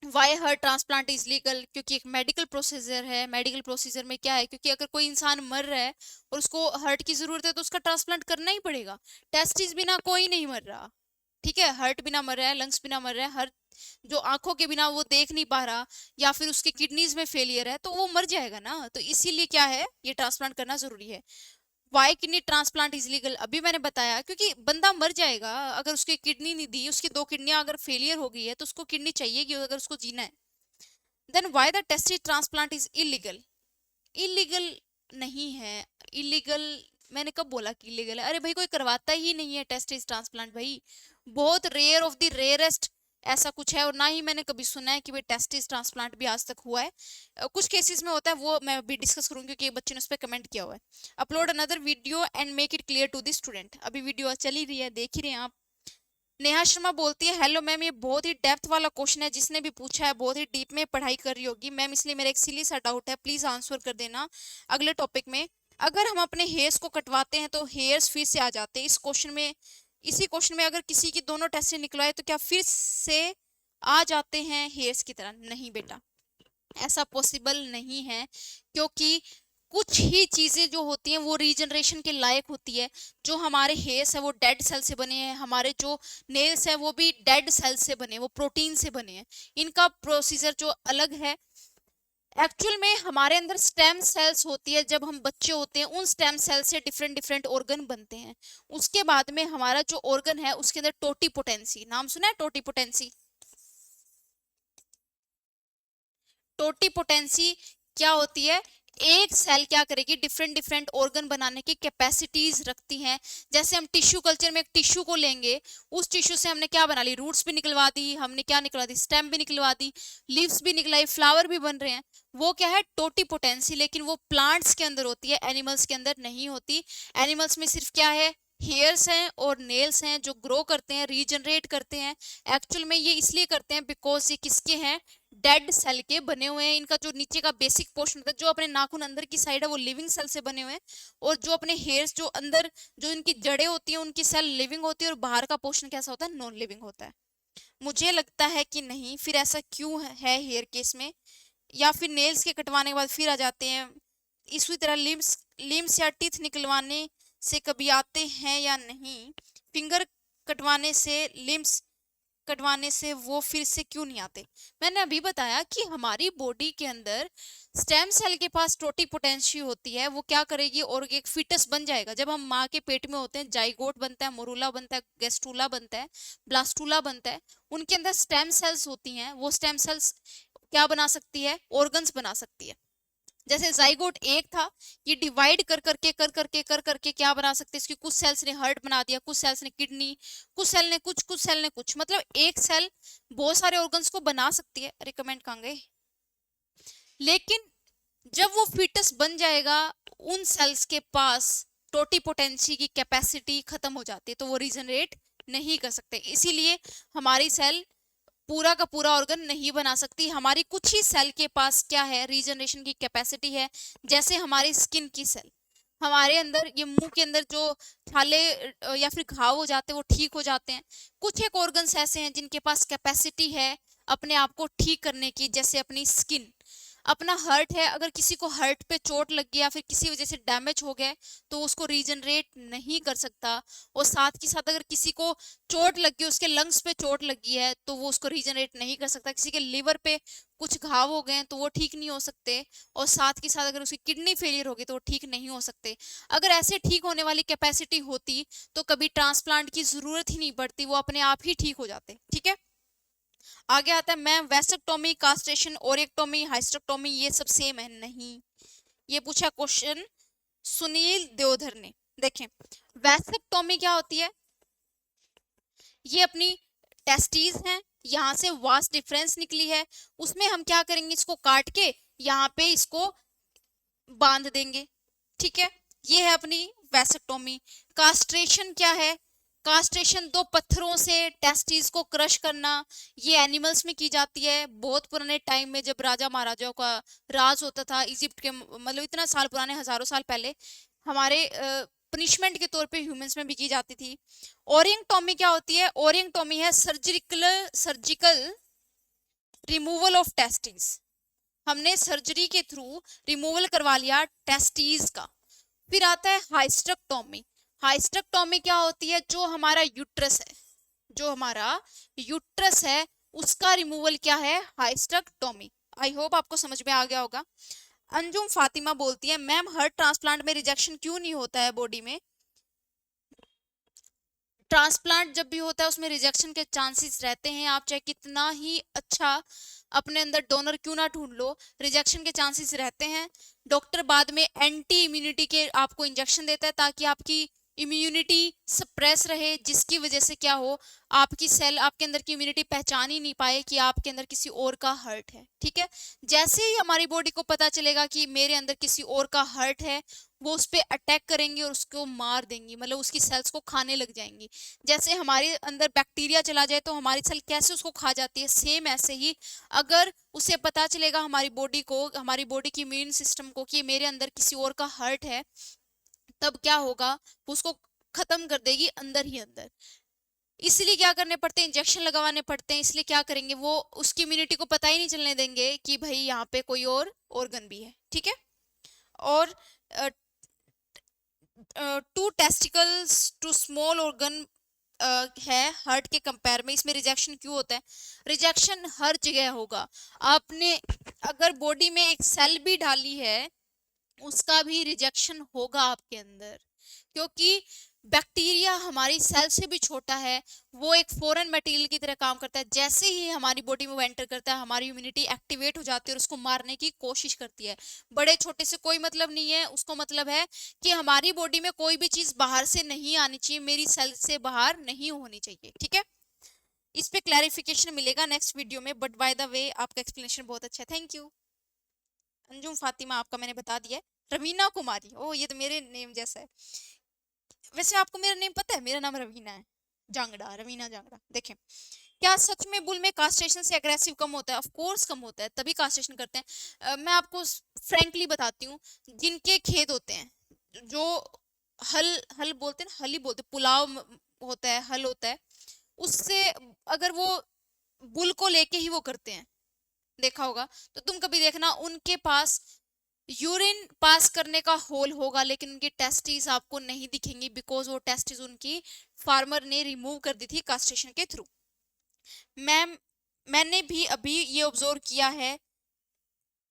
Why heart transplant is legal? क्योंकि एक मेडिकल प्रोसीजर है। मेडिकल प्रोसीजर में क्या है, क्योंकि अगर कोई इंसान मर रहा है और उसको हार्ट की जरूरत है तो उसका ट्रांसप्लांट करना ही पड़ेगा। टेस्टिस बिना कोई नहीं मर रहा, ठीक है। हार्ट बिना मर रहा है, लंग्स बिना मर रहा है, हर जो आंखों के बिना वो देख नहीं पा रहा, या फिर उसकी किडनीज में फेलियर है, तो वो मर जाएगा ना। तो इसीलिए क्या है, ये ट्रांसप्लांट करना जरूरी है। Why kidney transplant is legal? अभी मैंने बताया, क्योंकि बंदा मर जाएगा अगर उसकी किडनी नहीं दी, उसकी दो किडनियां अगर फेलियर हो गई है तो उसको किडनी चाहिएगी अगर उसको जीना है। Then why the testis transplant is illegal? Illegal नहीं है। इलीगल मैंने कब बोला कि इलीगल है? अरे भाई कोई करवाता ही नहीं है टेस्टिस ट्रांसप्लांट भाई, बहुत रेयर ऑफ द रेयरेस्ट ऐसा कुछ है। और ना ही मैंने कभी सुना है कि भाई टेस्टिस ट्रांसप्लांट भी आज तक हुआ है। कुछ केसेस में होता है, वो मैं अभी डिस्कस करूंगी क्योंकि एक बच्चे ने उस पर कमेंट किया हुआ है। Upload another video and make it clear to the student. अभी वीडियो चल ही रही है, देख ही रहे हैं आप। नेहा शर्मा बोलती है हेलो मैम, ये बहुत ही डेप्थ वाला क्वेश्चन है, जिसने भी पूछा है बहुत ही डीप में पढ़ाई कर रही होगी मैम, इसलिए मेरा एक सिली सा डाउट है, प्लीज आंसर कर देना अगले टॉपिक में। अगर हम अपने हेयर्स को कटवाते हैं तो हेयर्स फिर से आ जाते हैं इस क्वेश्चन में। इसी क्वेश्चन में अगर किसी की दोनों टेस्ट निकलवाए तो क्या फिर से आ जाते हैं हेयर्स की तरह? नहीं बेटा, ऐसा पॉसिबल नहीं है, क्योंकि कुछ ही चीजें जो होती हैं वो रीजनरेशन के लायक होती है। जो हमारे हेयर्स है वो डेड सेल से बने हैं, हमारे जो नेल्स है वो भी डेड सेल से बने, वो प्रोटीन से बने हैं। इनका प्रोसीजर जो अलग है, एक्चुअल में हमारे अंदर स्टेम सेल्स होती है, जब हम बच्चे होते हैं उन स्टेम सेल से डिफरेंट डिफरेंट ऑर्गन बनते हैं। उसके बाद में हमारा जो ऑर्गन है उसके अंदर टोटीपोटेंसी, नाम सुना है टोटीपोटेंसी? टोटीपोटेंसी क्या होती है? एक सेल क्या करेगी, डिफरेंट डिफरेंट ऑर्गन बनाने की कैपेसिटीज रखती हैं। जैसे हम टिश्यू कल्चर में एक टिश्यू को लेंगे, उस टिश्यू से हमने क्या बना ली, रूट्स भी निकलवा दी, हमने क्या निकलवा दी, स्टेम भी निकलवा दी, लीव्स भी निकलाई, फ्लावर भी बन रहे हैं। वो क्या है, टोटीपोटेंसी। लेकिन वो प्लांट्स के अंदर होती है, एनिमल्स के अंदर नहीं होती। एनिमल्स में सिर्फ क्या है, हेयर्स हैं और नेल्स हैं जो ग्रो करते हैं, रीजनरेट करते हैं। एक्चुअल में ये इसलिए करते हैं बिकॉज ये किसके हैं, डेड सेल के बने हुए हैं। इनका जो नीचे का बेसिक पोर्शन होता है, जो अपने नाखून अंदर की साइड है, वो लिविंग सेल से बने हुए हैं। और जो अपने हेयर्स जो अंदर जो इनकी जड़ें होती हैं उनकी सेल लिविंग होती है, और बाहर का पोर्शन कैसा होता है, नॉन लिविंग होता है। मुझे लगता है कि नहीं, फिर ऐसा क्यों है हेयर केस में, या फिर नेल्स के कटवाने के बाद फिर आ जाते हैं। इसी तरह लिम्स लिम्स या टीथ निकलवाने से कभी आते हैं या नहीं, फिंगर कटवाने से, लिम्स कटवाने से वो फिर से क्यों नहीं आते? मैंने अभी बताया कि हमारी बॉडी के अंदर स्टेम सेल के पास टोटीपोटेंसी होती है। वो क्या करेगी, और एक फिटस बन जाएगा। जब हम माँ के पेट में होते हैं, जाइगोट बनता है, मोरूला बनता है, गेस्टूला बनता है, ब्लास्टूला बनता है। उनके अंदर स्टेम सेल्स होती हैं। वो स्टेम सेल्स क्या बना सकती है, ऑर्गन्स बना सकती है। जैसे जाइगोट एक था, ये डिवाइड कर करके क्या बना सकते हैं, इसकी कुछ सेल्स ने हार्ट बना दिया, कुछ सेल्स ने किडनी, कुछ सेल ने कुछ, मतलब एक सेल बहुत सारे ऑर्गन्स को बना सकती है। रिकमेंड कहाँ गए? लेकिन जब वो फीटस बन जाएगा, उन सेल्स के पास टोटीपोटेंसी की कैपेसिटी खत्म हो जाती है, तो वो रीजनरेट नहीं कर सकते। इसीलिए हमारी सेल पूरा का पूरा ऑर्गन नहीं बना सकती। हमारी कुछ ही सेल के पास क्या है, रीजनरेशन की कैपेसिटी है। जैसे हमारी स्किन की सेल, हमारे अंदर ये मुंह के अंदर जो छाले या फिर घाव हो जाते हैं वो ठीक हो जाते हैं। कुछ एक ऑर्गन्स ऐसे हैं जिनके पास कैपेसिटी है अपने आप को ठीक करने की, जैसे अपनी स्किन। अपना हर्ट है, अगर किसी को हर्ट पे चोट लग गया, फिर किसी वजह से डैमेज हो गया, तो उसको रीजनरेट नहीं कर सकता। और साथ के साथ अगर किसी को चोट लग गई, उसके लंग्स पे चोट लगी है, तो वो उसको रीजनरेट नहीं कर सकता। किसी के लिवर पे कुछ घाव हो गए हैं तो वो ठीक नहीं हो सकते। और साथ के साथ अगर उसकी किडनी फेलियर होगी तो वो ठीक नहीं हो सकते। अगर ऐसे ठीक होने वाली कैपेसिटी होती तो कभी ट्रांसप्लांट की जरूरत ही नहीं पड़ती, वो अपने आप ही ठीक हो जाते। ठीक है, आगे आता है मैम, वेसेक्टोमी, कास्ट्रेशन, ओरेक्टोमी, हाइस्टेक्टोमी ये सब सेम है? नहीं। ये पूछा क्वेश्चन सुनील देओधर ने। देखें, वेसेक्टोमी क्या होती है, ये अपनी टेस्टीज हैं, यहाँ से वास्ट डिफरेंस निकली है, उसमें हम क्या करेंगे, इसको काट के यहाँ पे इसको बांध देंगे। ठीक है, ये है अपनी वेसेक्टोमी। कास्ट्रेशन क्या है, कास्ट्रेशन दो पत्थरों से टेस्टिस को क्रश करना, ये एनिमल्स में की जाती है। बहुत पुराने टाइम में जब राजा महाराजाओं का राज होता था इजिप्ट के, मतलब इतना साल पुराने, हजारों साल पहले, हमारे पनिशमेंट के तौर पे ह्यूमंस में भी की जाती थी। ओरिएंटोमी क्या होती है, ओरिएंटोमी है सर्जिकल रिमूवल ऑफ टेस्टिस। हमने सर्जरी के थ्रू रिमूवल करवा लिया टेस्टीज का। फिर आता है हाइस्टेक्टोमी। हाइस्टेक्टोमी क्या होती है, जो हमारा यूट्रस है, जो हमारा यूट्रस है उसका रिमूवल क्या है, हाइस्टेक्टोमी। आई होप आपको समझ में आ गया होगा। अंजुम फातिमा बोलती है, मैम हार्ट ट्रांसप्लांट में रिजेक्शन क्यों नहीं होता है बॉडी में? ट्रांसप्लांट जब भी होता है उसमें रिजेक्शन के चांसेस रहते हैं। आप चाहे कितना ही अच्छा अपने अंदर डोनर क्यों ना ढूंढ लो, रिजेक्शन के चांसेस रहते हैं। डॉक्टर बाद में एंटी इम्यूनिटी के आपको इंजेक्शन देता है ताकि आपकी इम्यूनिटी सप्रेस रहे, जिसकी वजह से क्या हो, आपकी सेल, आपके अंदर की इम्यूनिटी पहचान ही नहीं पाए कि आपके अंदर किसी और का हर्ट है। ठीक है, जैसे ही हमारी बॉडी को पता चलेगा कि मेरे अंदर किसी और का हर्ट है, वो उस पर अटैक करेंगी और उसको मार देंगी, मतलब उसकी सेल्स को खाने लग जाएंगी। जैसे हमारे अंदर बैक्टीरिया चला जाए तो हमारी सेल कैसे उसको खा जाती है, सेम ऐसे ही अगर उसे पता चलेगा हमारी बॉडी को, हमारी बॉडी की इम्यून सिस्टम को, कि मेरे अंदर किसी और का हर्ट है, तब क्या होगा, वो उसको खत्म कर देगी अंदर ही अंदर। इसलिए क्या करने पड़ते हैं, इंजेक्शन लगवाने पड़ते हैं। इसलिए क्या करेंगे, वो उसकी इम्यूनिटी को पता ही नहीं चलने देंगे कि भाई यहाँ पे कोई और ऑर्गन भी है। ठीक है, और two testicles too small organ है हार्ट के कंपेयर में, इसमें रिजेक्शन क्यों होता है? रिजेक्शन हर जगह होगा। आपने अगर बॉडी में एक सेल भी डाली है उसका भी रिजेक्शन होगा आपके अंदर, क्योंकि बैक्टीरिया हमारी सेल से भी छोटा है, वो एक फॉरेन मटेरियल की तरह काम करता है। जैसे ही हमारी बॉडी में वो एंटर करता है हमारी इम्यूनिटी एक्टिवेट हो जाती है और उसको मारने की कोशिश करती है। बड़े छोटे से कोई मतलब नहीं है उसको, मतलब है कि हमारी बॉडी में कोई भी चीज बाहर से नहीं आनी चाहिए, मेरी सेल से बाहर नहीं होनी चाहिए, ठीक है। इस पे क्लैरिफिकेशन मिलेगा नेक्स्ट वीडियो में, बट बाय द वे आपका एक्सप्लेनेशन बहुत अच्छा है, थैंक यू। अंजुम फातिमा आपका मैंने बता दिया है। रवीना कुमारी, ओ ये तो मेरे नेम जैसा है। वैसे आपको मेरा नेम पता है, मेरा नाम रवीना है, जांगड़ा, रवीना जांगड़ा। देखें, क्या सच में बुल में कास्ट्रेशन से एग्रेसिव कम होता है? ऑफ कोर्स कम होता है, तभी कास्ट्रेशन करते हैं। मैं आपको फ्रैंकली बताती हूँ, जिनके खेत होते हैं, जो हल हल बोलते हैं, हल ही बोलते हैं, पुलाव होता है, हल होता है, उससे अगर वो बुल को लेके ही वो करते हैं, देखा होगा तो तुम कभी देखना उनके पास यूरिन पास करने का होल होगा लेकिन उनकी टेस्टिस आपको नहीं दिखेंगी, बिकॉज वो टेस्टिस उनकी फार्मर ने रिमूव कर दी थी कास्ट्रेशन के थ्रू। मैंने भी अभी ये ऑब्जर्व किया है,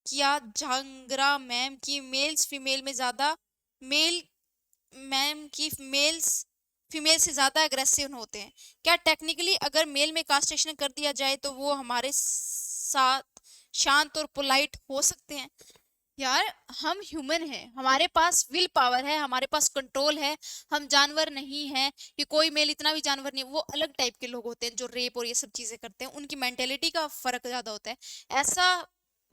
किया झांगरा मैम की मेल्स फीमेल में ज्यादा, मेल मैम की मेल्स फीमेल से ज्यादा एग्रेसिव होते हैं। क्या टेक्निकली अगर मेल में कास्ट्रेशन कर दिया जाए तो वो हमारे साथ शांत और पोलाइट हो सकते हैं? यार हम ह्यूमन हैं, हमारे पास विल पावर है, हमारे पास कंट्रोल है, हम जानवर नहीं हैं कि कोई मेल इतना भी जानवर नहीं है। वो अलग टाइप के लोग होते हैं जो रेप और ये सब चीजें करते हैं, उनकी मेंटेलिटी का फर्क ज्यादा होता है। ऐसा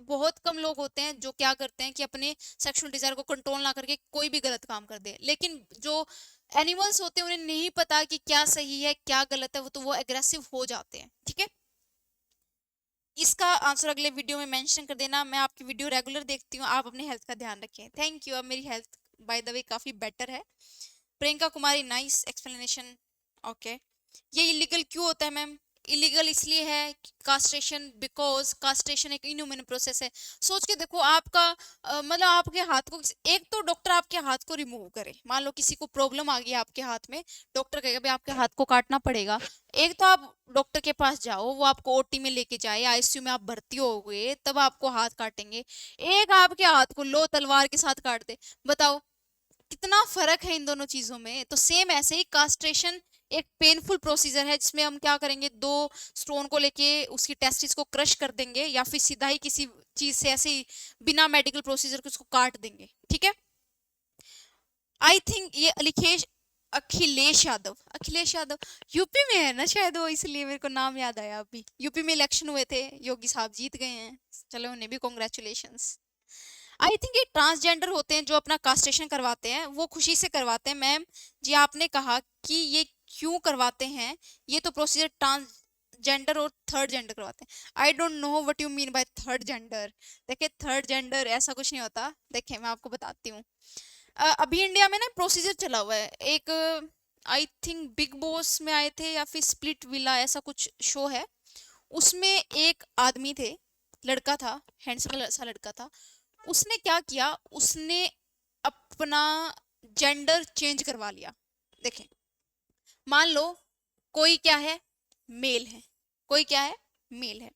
बहुत कम लोग होते हैं जो क्या करते हैं कि अपने सेक्सुअल डिजायर को कंट्रोल ना करके कोई भी गलत काम कर दे, लेकिन जो एनिमल्स होते हैं उन्हें नहीं पता कि क्या सही है क्या गलत है, वो तो वो एग्रेसिव हो जाते हैं, ठीक है। इसका आंसर अगले वीडियो में मेंशन कर देना, मैं आपकी वीडियो रेगुलर देखती हूँ, आप अपने हेल्थ का ध्यान रखें, थैंक यू। अब मेरी हेल्थ बाय द वे काफी बेटर है। Priyanka Kumari, nice explanation. Okay, ये इलीगल क्यों होता है मैम? इलीगल इसलिए है कास्ट्रेशन, बिकॉज कास्ट्रेशन एक इनह्यूमन प्रोसेस है। सोच के देखो, आपका मतलब आपके हाथ को, एक तो डॉक्टर आपके हाथ को रिमूव करे, मान लो किसी को प्रॉब्लम आ गई आपके हाथ में, डॉक्टर कहेगा भाई आपके हाथ को काटना पड़ेगा। एक तो आप डॉक्टर के पास जाओ, वो आपको ओटी में लेके जाए, आईसीयू में आप भर्ती हो गए तब आपको हाथ काटेंगे, एक आपके हाथ को लो तलवार के साथ काट दे, बताओ कितना फर्क है इन दोनों चीजों में। तो सेम ऐसे ही कास्ट्रेशन एक पेनफुल प्रोसीजर है जिसमें हम क्या करेंगे, दो स्टोन को लेके उसकी टेस्टिस को क्रश कर देंगे या फिर सीधा ही किसी चीज से ऐसे ही बिना मेडिकल प्रोसीजर के उसको काट देंगे, ठीक है। आई थिंक ये अखिलेश यादव, अखिलेश यादव यूपी में है ना शायद वो, इसलिए मेरे को नाम याद आया। अभी यूपी में इलेक्शन हुए थे, योगी साहब जीत गए हैं, चलो उन्हें भी कॉन्ग्रेचुलेशंस। आई थिंक ये ट्रांसजेंडर होते हैं जो अपना कास्ट्रेशन करवाते हैं, वो खुशी से करवाते हैं। मैम जी आपने कहा कि ये क्यों करवाते हैं, ये तो प्रोसीजर ट्रांसजेंडर और थर्ड जेंडर करवाते हैं। I don't know what you mean by third gender. देखिए थर्ड जेंडर ऐसा कुछ नहीं होता, देखिए मैं आपको बताती हूँ। अभी इंडिया में ना प्रोसीजर चला हुआ है एक, आई थिंक बिग बॉस में आए थे या फिर स्प्लिट विला ऐसा कुछ शो है, उसमें एक आदमी थे, लड़का था, हैंडसम सा लड़का था, उसने क्या किया, उसने अपना जेंडर चेंज करवा लिया। देखें, मान लो कोई क्या है, मेल है, कोई क्या है, मेल है।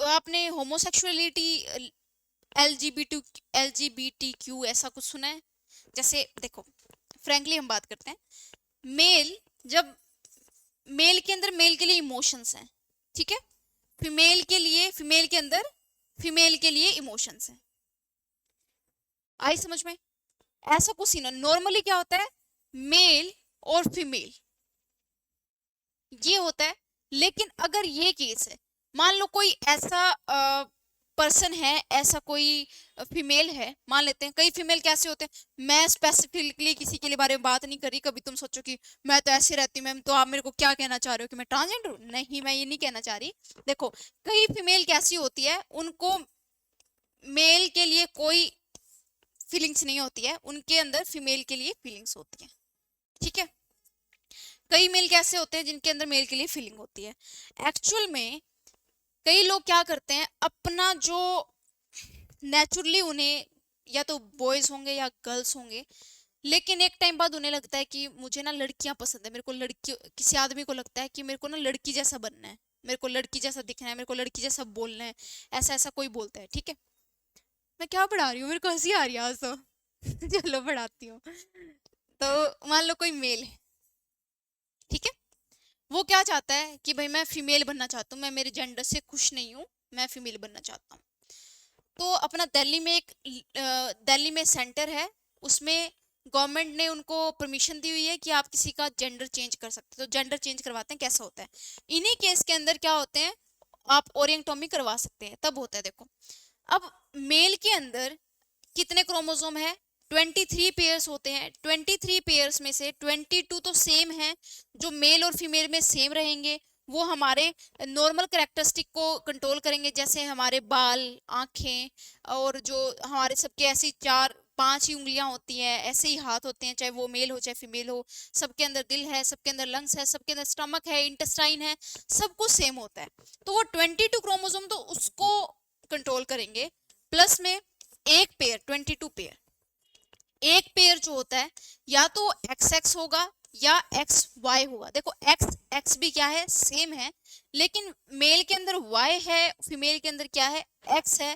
आपने होमोसेक्सुअलिटी, एलजीबीटी क्यू ऐसा कुछ सुना है? जैसे देखो, फ्रैंकली हम बात करते हैं, मेल जब, मेल के अंदर मेल के लिए इमोशंस हैं, ठीक है, फीमेल के लिए फीमेल के अंदर फीमेल के लिए इमोशंस हैं। आई समझ में? ऐसा कुछ सीन नॉर्मली क्या होता है, मेल और फीमेल ये होता है, लेकिन अगर ये केस है, मान लो कोई ऐसा पर्सन है, ऐसा कोई फीमेल है, मान लेते हैं, कई फीमेल कैसे होते हैं, मैं स्पेसिफिकली किसी के लिए बारे में बात नहीं करी, कभी तुम सोचो कि मैं तो ऐसे रहती हूँ मैम, तो आप मेरे को क्या कहना चाह रहे हो कि मैं ट्रांसजेंडर हूँ? नहीं, मैं ये नहीं कहना चाह रही। देखो, कई फीमेल कैसी होती है, उनको मेल के लिए कोई फीलिंग्स नहीं होती है, उनके अंदर फीमेल के लिए फीलिंग्स होती है, ठीक है। कई मेल कैसे होते हैं जिनके अंदर मेल के लिए फीलिंग होती है। एक्चुअल में कई लोग क्या करते हैं, अपना जो नेचुरली उन्हें, या तो बॉयज होंगे या गर्ल्स होंगे, लेकिन एक टाइम बाद उन्हें लगता है कि मुझे ना लड़कियां पसंद है, मेरे को लड़की, किसी आदमी को लगता है कि मेरे को ना लड़की जैसा बनना है, मेरे को लड़की जैसा दिखना है, मेरे को लड़की जैसा बोलना है, ऐसा ऐसा कोई बोलता है, ठीक है। मैं क्या पढ़ा रही हूँ, मेरे को हंसी आ रही है आज तो। चलो पढ़ाती हूँ। तो मान लो कोई मेल है, ठीक है, वो क्या चाहता है कि भाई मैं फीमेल बनना चाहता हूँ, मैं मेरे जेंडर से खुश नहीं हूँ, मैं फीमेल बनना चाहता हूँ। तो अपना दिल्ली में एक दिल्ली में सेंटर है, उसमें गवर्नमेंट ने उनको परमिशन दी हुई है कि आप किसी का जेंडर चेंज कर सकते हो। तो जेंडर चेंज करवाते हैं, कैसा होता है, इन्हीं केस के अंदर क्या होते हैं, आप ओरिएंटोमी करवा सकते हैं, तब होता है। देखो अब मेल के अंदर कितने क्रोमोसोम है, 23 पेयर्स होते हैं। 23 पेयर्स में से 22 तो सेम है, जो मेल और फीमेल में सेम रहेंगे, वो हमारे नॉर्मल कैरेक्टरिस्टिक को कंट्रोल करेंगे, जैसे हमारे बाल, आंखें, और जो हमारे सबके ऐसी 4-5 ही उंगलियां होती हैं, ऐसे ही हाथ होते हैं, चाहे वो मेल हो चाहे फीमेल हो। सबके अंदर दिल है, सबके अंदर लंग्स है, सबके अंदर स्टमक है, इंटेस्टाइन है, सब कुछ सेम होता है। तो वो 22 क्रोमोसोम तो उसको कंट्रोल करेंगे, प्लस में एक पेयर, 22 पेयर, एक पेयर जो होता है या तो एक्स एक्स होगा या एक्स वाई होगा। देखो एक्स एक्स भी क्या है, सेम है, लेकिन मेल के अंदर वाई है, फीमेल के अंदर क्या है, एक्स है।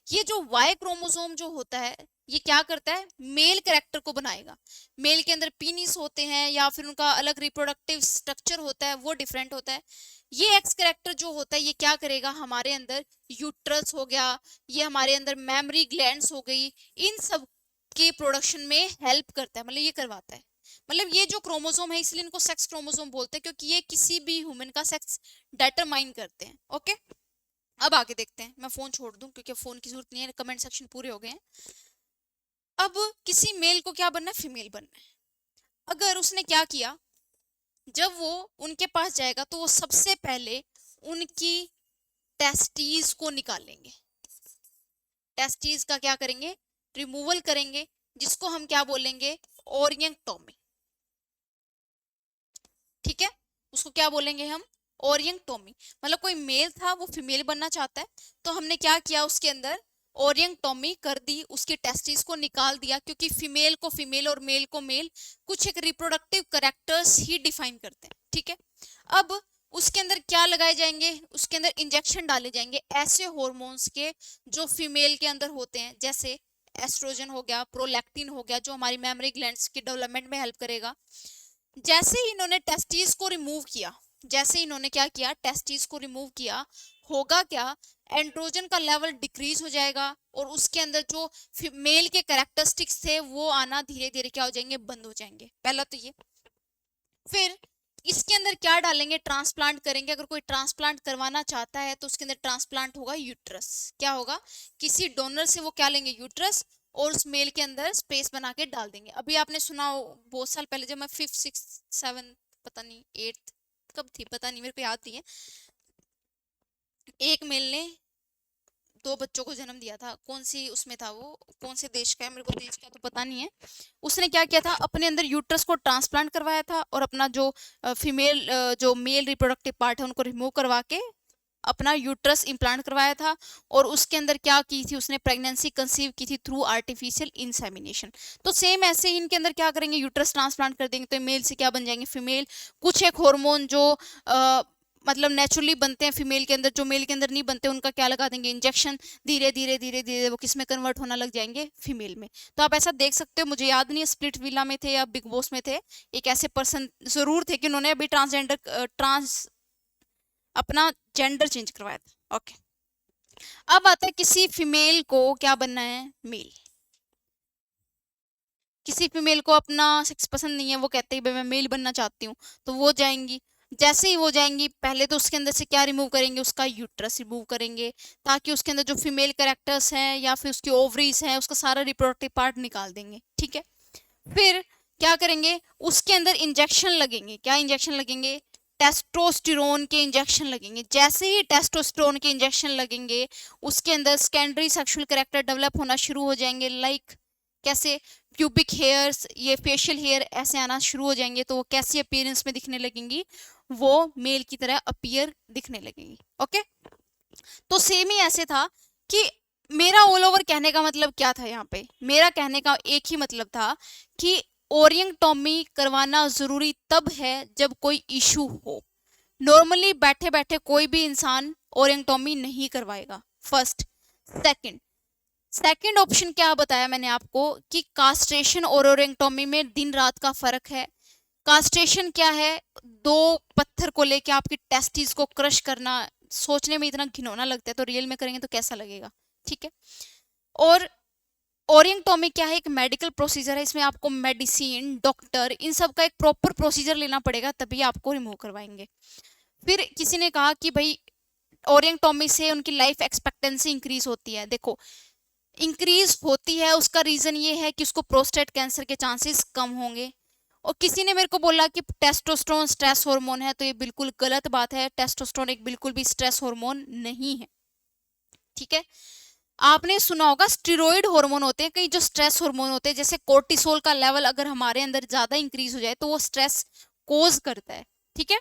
ये जो वाई क्रोमोसोम जो होता है, ये क्या करता है, मेल कैरेक्टर को बनाएगा। मेल के अंदर पीनिस होते हैं या फिर उनका अलग रिप्रोडक्टिव स्ट्रक्चर होता है, वो डिफरेंट होता है। ये एक्स कैरेक्टर जो होता है, ये क्या करेगा, हमारे अंदर यूट्रस हो गया, ये हमारे अंदर मेमोरी ग्लैंड्स हो गई, इन सब के प्रोडक्शन में हेल्प करता है, मतलब ये करवाता है। मतलब ये जो क्रोमोसोम है, इसलिए इनको सेक्स क्रोमोसोम बोलते हैं, क्योंकि ये किसी भी ह्यूमन का सेक्स डिटरमाइन करते हैं। ओके, अब आगे देखते हैं। मैं फोन छोड़ दूं क्योंकि फोन की जरूरत नहीं है, कमेंट सेक्शन पूरे हो गए हैं। अब किसी मेल को क्या बनना है, फीमेल बनना है। अगर उसने क्या किया, जब वो उनके पास जाएगा तो वो सबसे पहले उनकी टेस्टीज को निकालेंगे। टेस्टीज का क्या करेंगे, रिमूवल करेंगे, जिसको हम क्या बोलेंगे, ओरियंगटोमी। ठीक है, उसको क्या बोलेंगे हम, ओरियंगटोमी। मतलब कोई मेल था, वो फीमेल बनना चाहता है, तो हमने क्या किया, उसके अंदर ओरियंगटोमी कर दी, उसके टेस्टिस को निकाल दिया, क्योंकि फीमेल को फीमेल और मेल को मेल कुछ एक रिप्रोडक्टिव कैरेक्टर्स ही डिफाइन करते हैं। ठीक है, अब उसके अंदर क्या लगाए जाएंगे, उसके अंदर इंजेक्शन डाले जाएंगे ऐसे हॉर्मोन्स के जो फीमेल के अंदर होते हैं, जैसे एस्ट्रोजन हो गया, प्रोलैक्टिन हो गया, जो हमारी मेमोरी ग्लैंड्स की डेवलपमेंट में हेल्प करेगा। जैसे ही इन्होंने टेस्टिस को रिमूव किया, जैसे इन्होंने क्या किया, टेस्टिस को रिमूव किया, होगा क्या, एंड्रोजन का लेवल डिक्रीज हो जाएगा, और उसके अंदर जो मेल के कैरेक्टरिस्टिक्स थे वो आना धीरे धीरे क्या हो जाएंगे, बंद हो जाएंगे। पहला तो ये। फिर इसके अंदर क्या डालेंगे, ट्रांसप्लांट करेंगे। अगर कोई ट्रांसप्लांट करवाना चाहता है तो उसके अंदर ट्रांसप्लांट होगा यूट्रस। क्या होगा, किसी डोनर से वो क्या लेंगे, यूट्रस, और उस मेल के अंदर स्पेस बना के डाल देंगे। अभी आपने सुना हो बहुत साल पहले, जब मैं 5th 6th 7th पता नहीं 8th कब थी पता नहीं, मेरे को याद नहीं है, एक मेल ने 2 बच्चों को जन्म दिया था। कौन सी उसमें था वो, कौन से देश का है, मेरे को देश का तो पता नहीं है। उसने क्या किया था, अपने अंदर यूट्रस को ट्रांसप्लांट करवाया था, और अपना जो फीमेल जो मेल रिप्रोडक्टिव पार्ट है उनको रिमूव करवा के अपना यूट्रस इम्प्लांट करवाया था। और उसके अंदर क्या की थी, उसने प्रेगनेंसी कंसीव की थी थ्रू आर्टिफिशियल इंसेमिनेशन। तो सेम ऐसे ही इनके अंदर क्या करेंगे, यूट्रस ट्रांसप्लांट कर देंगे, तो मेल से क्या बन जाएंगे, फीमेल। कुछ एक हार्मोन जो मतलब नेचुरली बनते हैं फीमेल के अंदर, जो मेल के अंदर नहीं बनते, उनका क्या लगा देंगे, इंजेक्शन। धीरे धीरे धीरे धीरे वो किस में कन्वर्ट होना लग जाएंगे, फीमेल में। तो आप ऐसा देख सकते हो, मुझे याद नहीं है स्प्लिट विला में थे या बिग बॉस में थे, एक ऐसे पर्सन जरूर थे कि उन्होंने अभी अपना जेंडर चेंज करवाया था। ओके, अब आता है किसी फीमेल को क्या बनना है, मेल। किसी फीमेल को अपना सेक्स पसंद नहीं है, वो कहते हैं भाई मैं मेल बनना चाहती हूँ, तो वो जाएंगी। जैसे ही वो जाएंगी, पहले तो उसके अंदर से क्या रिमूव करेंगे, उसका यूट्रस रिमूव करेंगे, ताकि उसके अंदर जो फीमेल कैरेक्टर्स हैं या फिर उसकी ओवरीज हैं, उसका सारा रिप्रोडक्टिव पार्ट निकाल देंगे। ठीक है, फिर क्या करेंगे, उसके अंदर इंजेक्शन लगेंगे। क्या इंजेक्शन लगेंगे, टेस्टोस्टेरोन के इंजेक्शन लगेंगे। जैसे ही टेस्टोस्टेरोन के इंजेक्शन लगेंगे, उसके अंदर सेकेंडरी सेक्सुअल कैरेक्टर डेवलप होना शुरू हो जाएंगे। लाइक कैसे, प्यूबिक हेयर्स, ये फेशियल हेयर ऐसे आना शुरू हो जाएंगे। तो वो कैसी अपीयरेंस में दिखने लगेंगी, वो मेल की तरह अपीयर दिखने लगेंगी। ओके, तो सेम ही ऐसे था कि मेरा ऑल ओवर कहने का मतलब क्या था, यहाँ पे मेरा कहने का एक ही मतलब था कि ओरियंगटॉमी करवाना जरूरी तब है जब कोई इशू हो। नॉर्मली बैठे बैठे कोई भी इंसान ओरियंगटॉमी नहीं करवाएगा, फर्स्ट। सेकंड, सेकंड ऑप्शन क्या बताया मैंने आपको कि कास्ट्रेशन और ओरियंगटॉमी में दिन रात का फर्क है। कास्ट्रेशन क्या है, दो पत्थर को लेके आपकी टेस्टिस को क्रश करना, सोचने में इतना घिनौना लगता है, तो रियल में करेंगे तो कैसा लगेगा, ठीक है। और ओरियंगटॉमी क्या है, एक मेडिकल प्रोसीजर है, इसमें आपको मेडिसिन, डॉक्टर, इन सब का एक प्रॉपर प्रोसीजर लेना पड़ेगा, तभी आपको रिमूव करवाएंगे। फिर किसी ने कहा कि भाई ओरियंगटॉमी से उनकी लाइफ एक्सपेक्टेंसी इंक्रीज होती है। देखो, इंक्रीज होती है, उसका रीजन ये है कि उसको प्रोस्टेट कैंसर के चांसेस कम होंगे। और किसी ने मेरे को बोला कि टेस्टोस्टेरोन स्ट्रेस हार्मोन है, तो ये बिल्कुल गलत बात है। टेस्टोस्टेरोन एक बिल्कुल भी स्ट्रेस हार्मोन नहीं है, ठीक है। आपने सुना होगा स्टेरॉइड हार्मोन होते हैं कई जो स्ट्रेस हार्मोन होते हैं, जैसे कोर्टिसोल का लेवल अगर हमारे अंदर ज्यादा इंक्रीज हो जाए तो वो स्ट्रेस कोज करता है, ठीक है।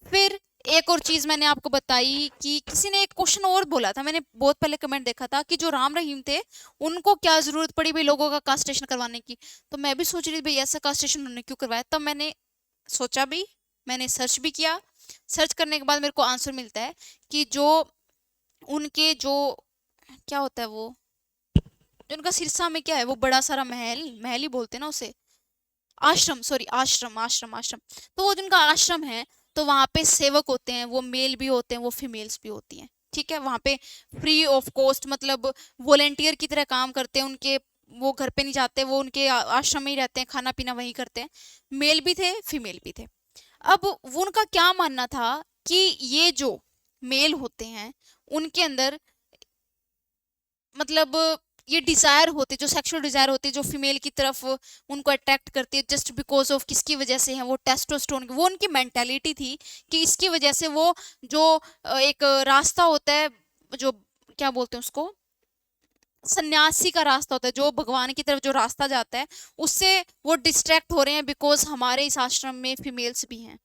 फिर एक और चीज मैंने आपको बताई कि किसी ने एक क्वेश्चन और बोला था, मैंने बहुत पहले कमेंट देखा था कि जो राम रहीम थे उनको क्या जरूरत पड़ी भाई लोगों का कास्ट्रेशन करवाने की। तो मैं भी सोच रही थी भाई ऐसा कास्ट्रेशन उन्होंने क्यों करवाया, तब मैंने सोचा भी, मैंने सर्च भी किया। सर्च करने के बाद मेरे को आंसर मिलता है कि जो उनके जो क्या होता है वो, जो उनका सिरसा में क्या है वो बड़ा सारा महल, महल ही बोलते हैं ना उसे, आश्रम, सॉरी आश्रम, आश्रम, आश्रम। तो वो जिनका आश्रम है, तो वहां पे सेवक होते हैं, वो मेल भी होते हैं, वो फीमेल्स भी होती हैं, ठीक है। वहां पे फ्री ऑफ कॉस्ट, मतलब वॉलेंटियर की तरह काम करते हैं उनके, वो घर पे नहीं जाते, वो उनके आश्रम में ही रहते हैं, खाना पीना वहीं करते हैं। मेल भी थे, फीमेल भी थे। अब वो उनका क्या मानना था कि ये जो मेल होते हैं उनके अंदर मतलब ये डिजायर होते, जो सेक्सुअल डिजायर होती है जो फीमेल की तरफ उनको अट्रैक्ट करती है, जस्ट बिकॉज ऑफ किसकी वजह से है, वो टेस्टोस्टेरोन, वो उनकी मेंटालिटी थी कि इसकी वजह से वो जो एक रास्ता होता है, जो क्या बोलते हैं उसको, सन्यासी का रास्ता होता है, जो भगवान की तरफ जो रास्ता जाता है, उससे वो डिस्ट्रैक्ट हो रहे हैं, बिकॉज हमारे इस आश्रम में फीमेल्स भी हैं।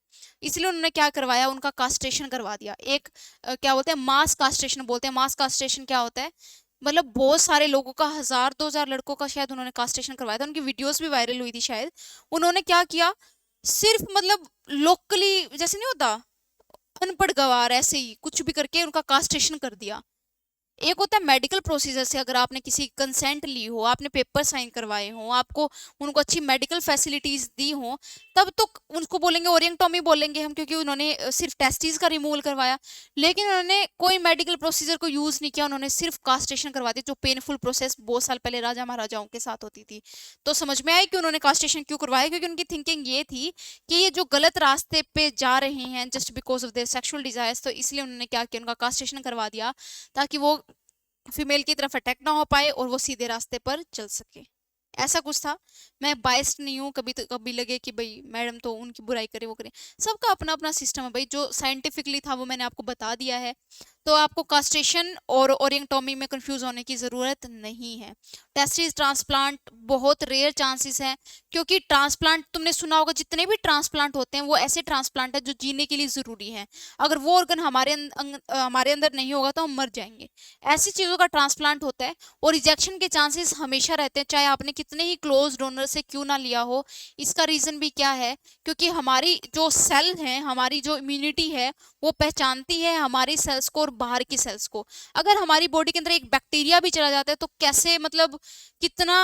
इसलिए उन्होंने क्या करवाया, उनका कास्ट्रेशन करवा दिया। एक क्या बोलते हैं, मास कास्ट्रेशन बोलते हैं। मास कास्ट्रेशन क्या होता है, मतलब बहुत सारे लोगों का, 1000-2000 लड़कों का शायद उन्होंने कास्ट्रेशन करवाया था, उनकी वीडियोस भी वायरल हुई थी शायद। उन्होंने क्या किया, सिर्फ मतलब लोकली जैसे नहीं होता, अनपढ़ गवार ऐसे ही कुछ भी करके उनका कास्ट्रेशन कर दिया। एक होता है मेडिकल प्रोसीजर से, अगर आपने किसी कंसेंट ली हो, आपने पेपर साइन करवाए हो, आपको उनको अच्छी मेडिकल फैसिलिटीज दी हो, तब तो उनको बोलेंगे ओरियंगटॉमी बोलेंगे हम, क्योंकि उन्होंने सिर्फ टेस्टिस का रिमूवल करवाया। लेकिन उन्होंने कोई मेडिकल प्रोसीजर को यूज नहीं किया, उन्होंने सिर्फ कास्ट्रेशन करवा दी, जो पेनफुल प्रोसेस बहुत साल पहले राजा महाराजाओं के साथ होती थी। तो समझ में आई कि उन्होंने कास्ट्रेशन क्यों करवाया, क्योंकि उनकी थिंकिंग ये थी कि ये जो गलत रास्ते पे जा रहे हैं just because of their sexual desires, तो इसलिए उन्होंने क्या किया, उनका कास्ट्रेशन करवा दिया, ताकि वो फीमेल की तरफ अटैक ना हो पाए और वो सीधे रास्ते पर चल सके। ऐसा कुछ था। मैं बायस्ड नहीं हूँ, कभी तो कभी लगे कि भाई मैडम तो उनकी बुराई करे वो करे, सबका अपना अपना सिस्टम है भाई, जो साइंटिफिकली था वो मैंने आपको बता दिया है। तो आपको कास्ट्रेशन और ओरियंगटॉमी में कंफ्यूज होने की ज़रूरत नहीं है। टेस्टिस ट्रांसप्लांट बहुत रेयर चांसेस हैं, क्योंकि ट्रांसप्लांट तुमने सुना होगा, जितने भी ट्रांसप्लांट होते हैं वो ऐसे ट्रांसप्लांट है जो जीने के लिए ज़रूरी है। अगर वो ऑर्गन हमारे अंदर नहीं होगा तो हम मर जाएंगे। ऐसी चीज़ों का ट्रांसप्लांट होता है, और रिजेक्शन के चांसेस हमेशा रहते हैं, चाहे आपने कितने ही क्लोज डोनर से क्यों ना लिया हो। इसका रीज़न भी क्या है, क्योंकि हमारी जो सेल हैं, हमारी जो इम्यूनिटी है, वो पहचानती है हमारी सेल्स को और बाहर की सेल्स को। अगर हमारी बॉडी के अंदर एक बैक्टीरिया भी चला जाता है तो कैसे, मतलब कितना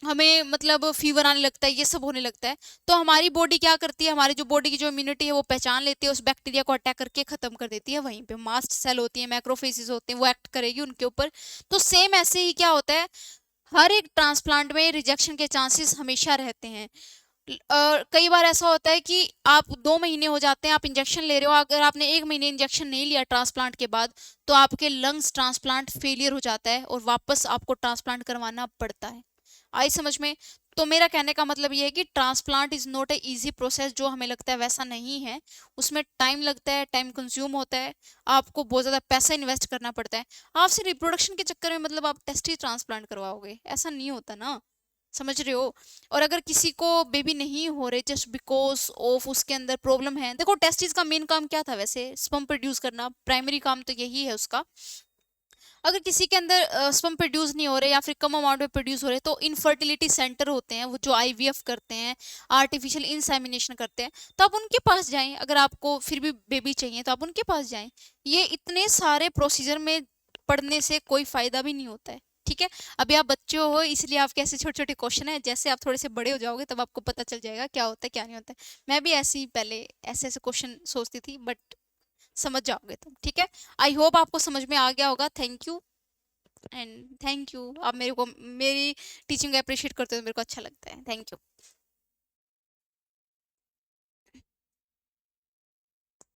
हमें मतलब फीवर आने लगता है, ये सब होने लगता है। तो हमारी बॉडी क्या करती है, हमारी जो बॉडी की जो इम्यूनिटी है वो पहचान लेती है, उस बैक्टीरिया को अटैक करके खत्म कर देती है। वहीं पे मास्ट सेल होती है, मैक्रोफेजेस होते हैं, वो एक्ट करेगी उनके ऊपर। तो सेम ऐसे ही क्या होता है, हर एक ट्रांसप्लांट में रिजेक्शन के चांसेस हमेशा रहते हैं। कई बार ऐसा होता है कि आप 2 महीने हो जाते हैं, आप इंजेक्शन ले रहे हो, अगर आपने 1 महीने इंजेक्शन नहीं लिया ट्रांसप्लांट के बाद, तो आपके लंग्स ट्रांसप्लांट फेलियर हो जाता है और वापस आपको ट्रांसप्लांट करवाना पड़ता है। आई समझ में? तो मेरा कहने का मतलब ये है कि transplant is not a easy process, जो हमें लगता है वैसा नहीं है। उसमें टाइम लगता है, टाइम कंज्यूम होता है, आपको बहुत ज़्यादा पैसा इन्वेस्ट करना पड़ता है। आप सिर्फ रिप्रोडक्शन के चक्कर में मतलब आप टेस्ट ही ट्रांसप्लांट करवाओगे, ऐसा नहीं होता ना, समझ रहे हो? और अगर किसी को बेबी नहीं हो रहे जस्ट बिकॉज ऑफ उसके अंदर प्रॉब्लम है, देखो टेस्टिस का मेन काम क्या था वैसे, स्पर्म प्रोड्यूस करना, प्राइमरी काम तो यही है उसका। अगर किसी के अंदर स्पर्म प्रोड्यूस नहीं हो रहे या फिर कम अमाउंट में प्रोड्यूस हो रहे, तो इनफर्टिलिटी सेंटर होते हैं वो जो आईवीएफ करते हैं, आर्टिफिशियल इंसेमिनेशन करते हैं, तो आप उनके पास जाएं। अगर आपको फिर भी बेबी चाहिए तो आप उनके पास जाएं। ये इतने सारे प्रोसीजर में पढ़ने से कोई फायदा भी नहीं होता है, ठीक है। अभी आप बच्चे हो इसलिए आपके ऐसे छोटे छोटे क्वेश्चन है, जैसे आप थोड़े से बड़े हो जाओगे तब आपको पता चल जाएगा क्या होता है क्या नहीं होता है। मैं भी ऐसे ही पहले ऐसे ऐसे क्वेश्चन सोचती थी, बट समझ जाओगे तुम, ठीक है। आई होप आपको समझ में आ गया होगा। Thank you and thank you. आप मेरे को मेरी टीचिंग अप्रिशिएट करते हो तो मेरे को अच्छा लगता है। Thank you.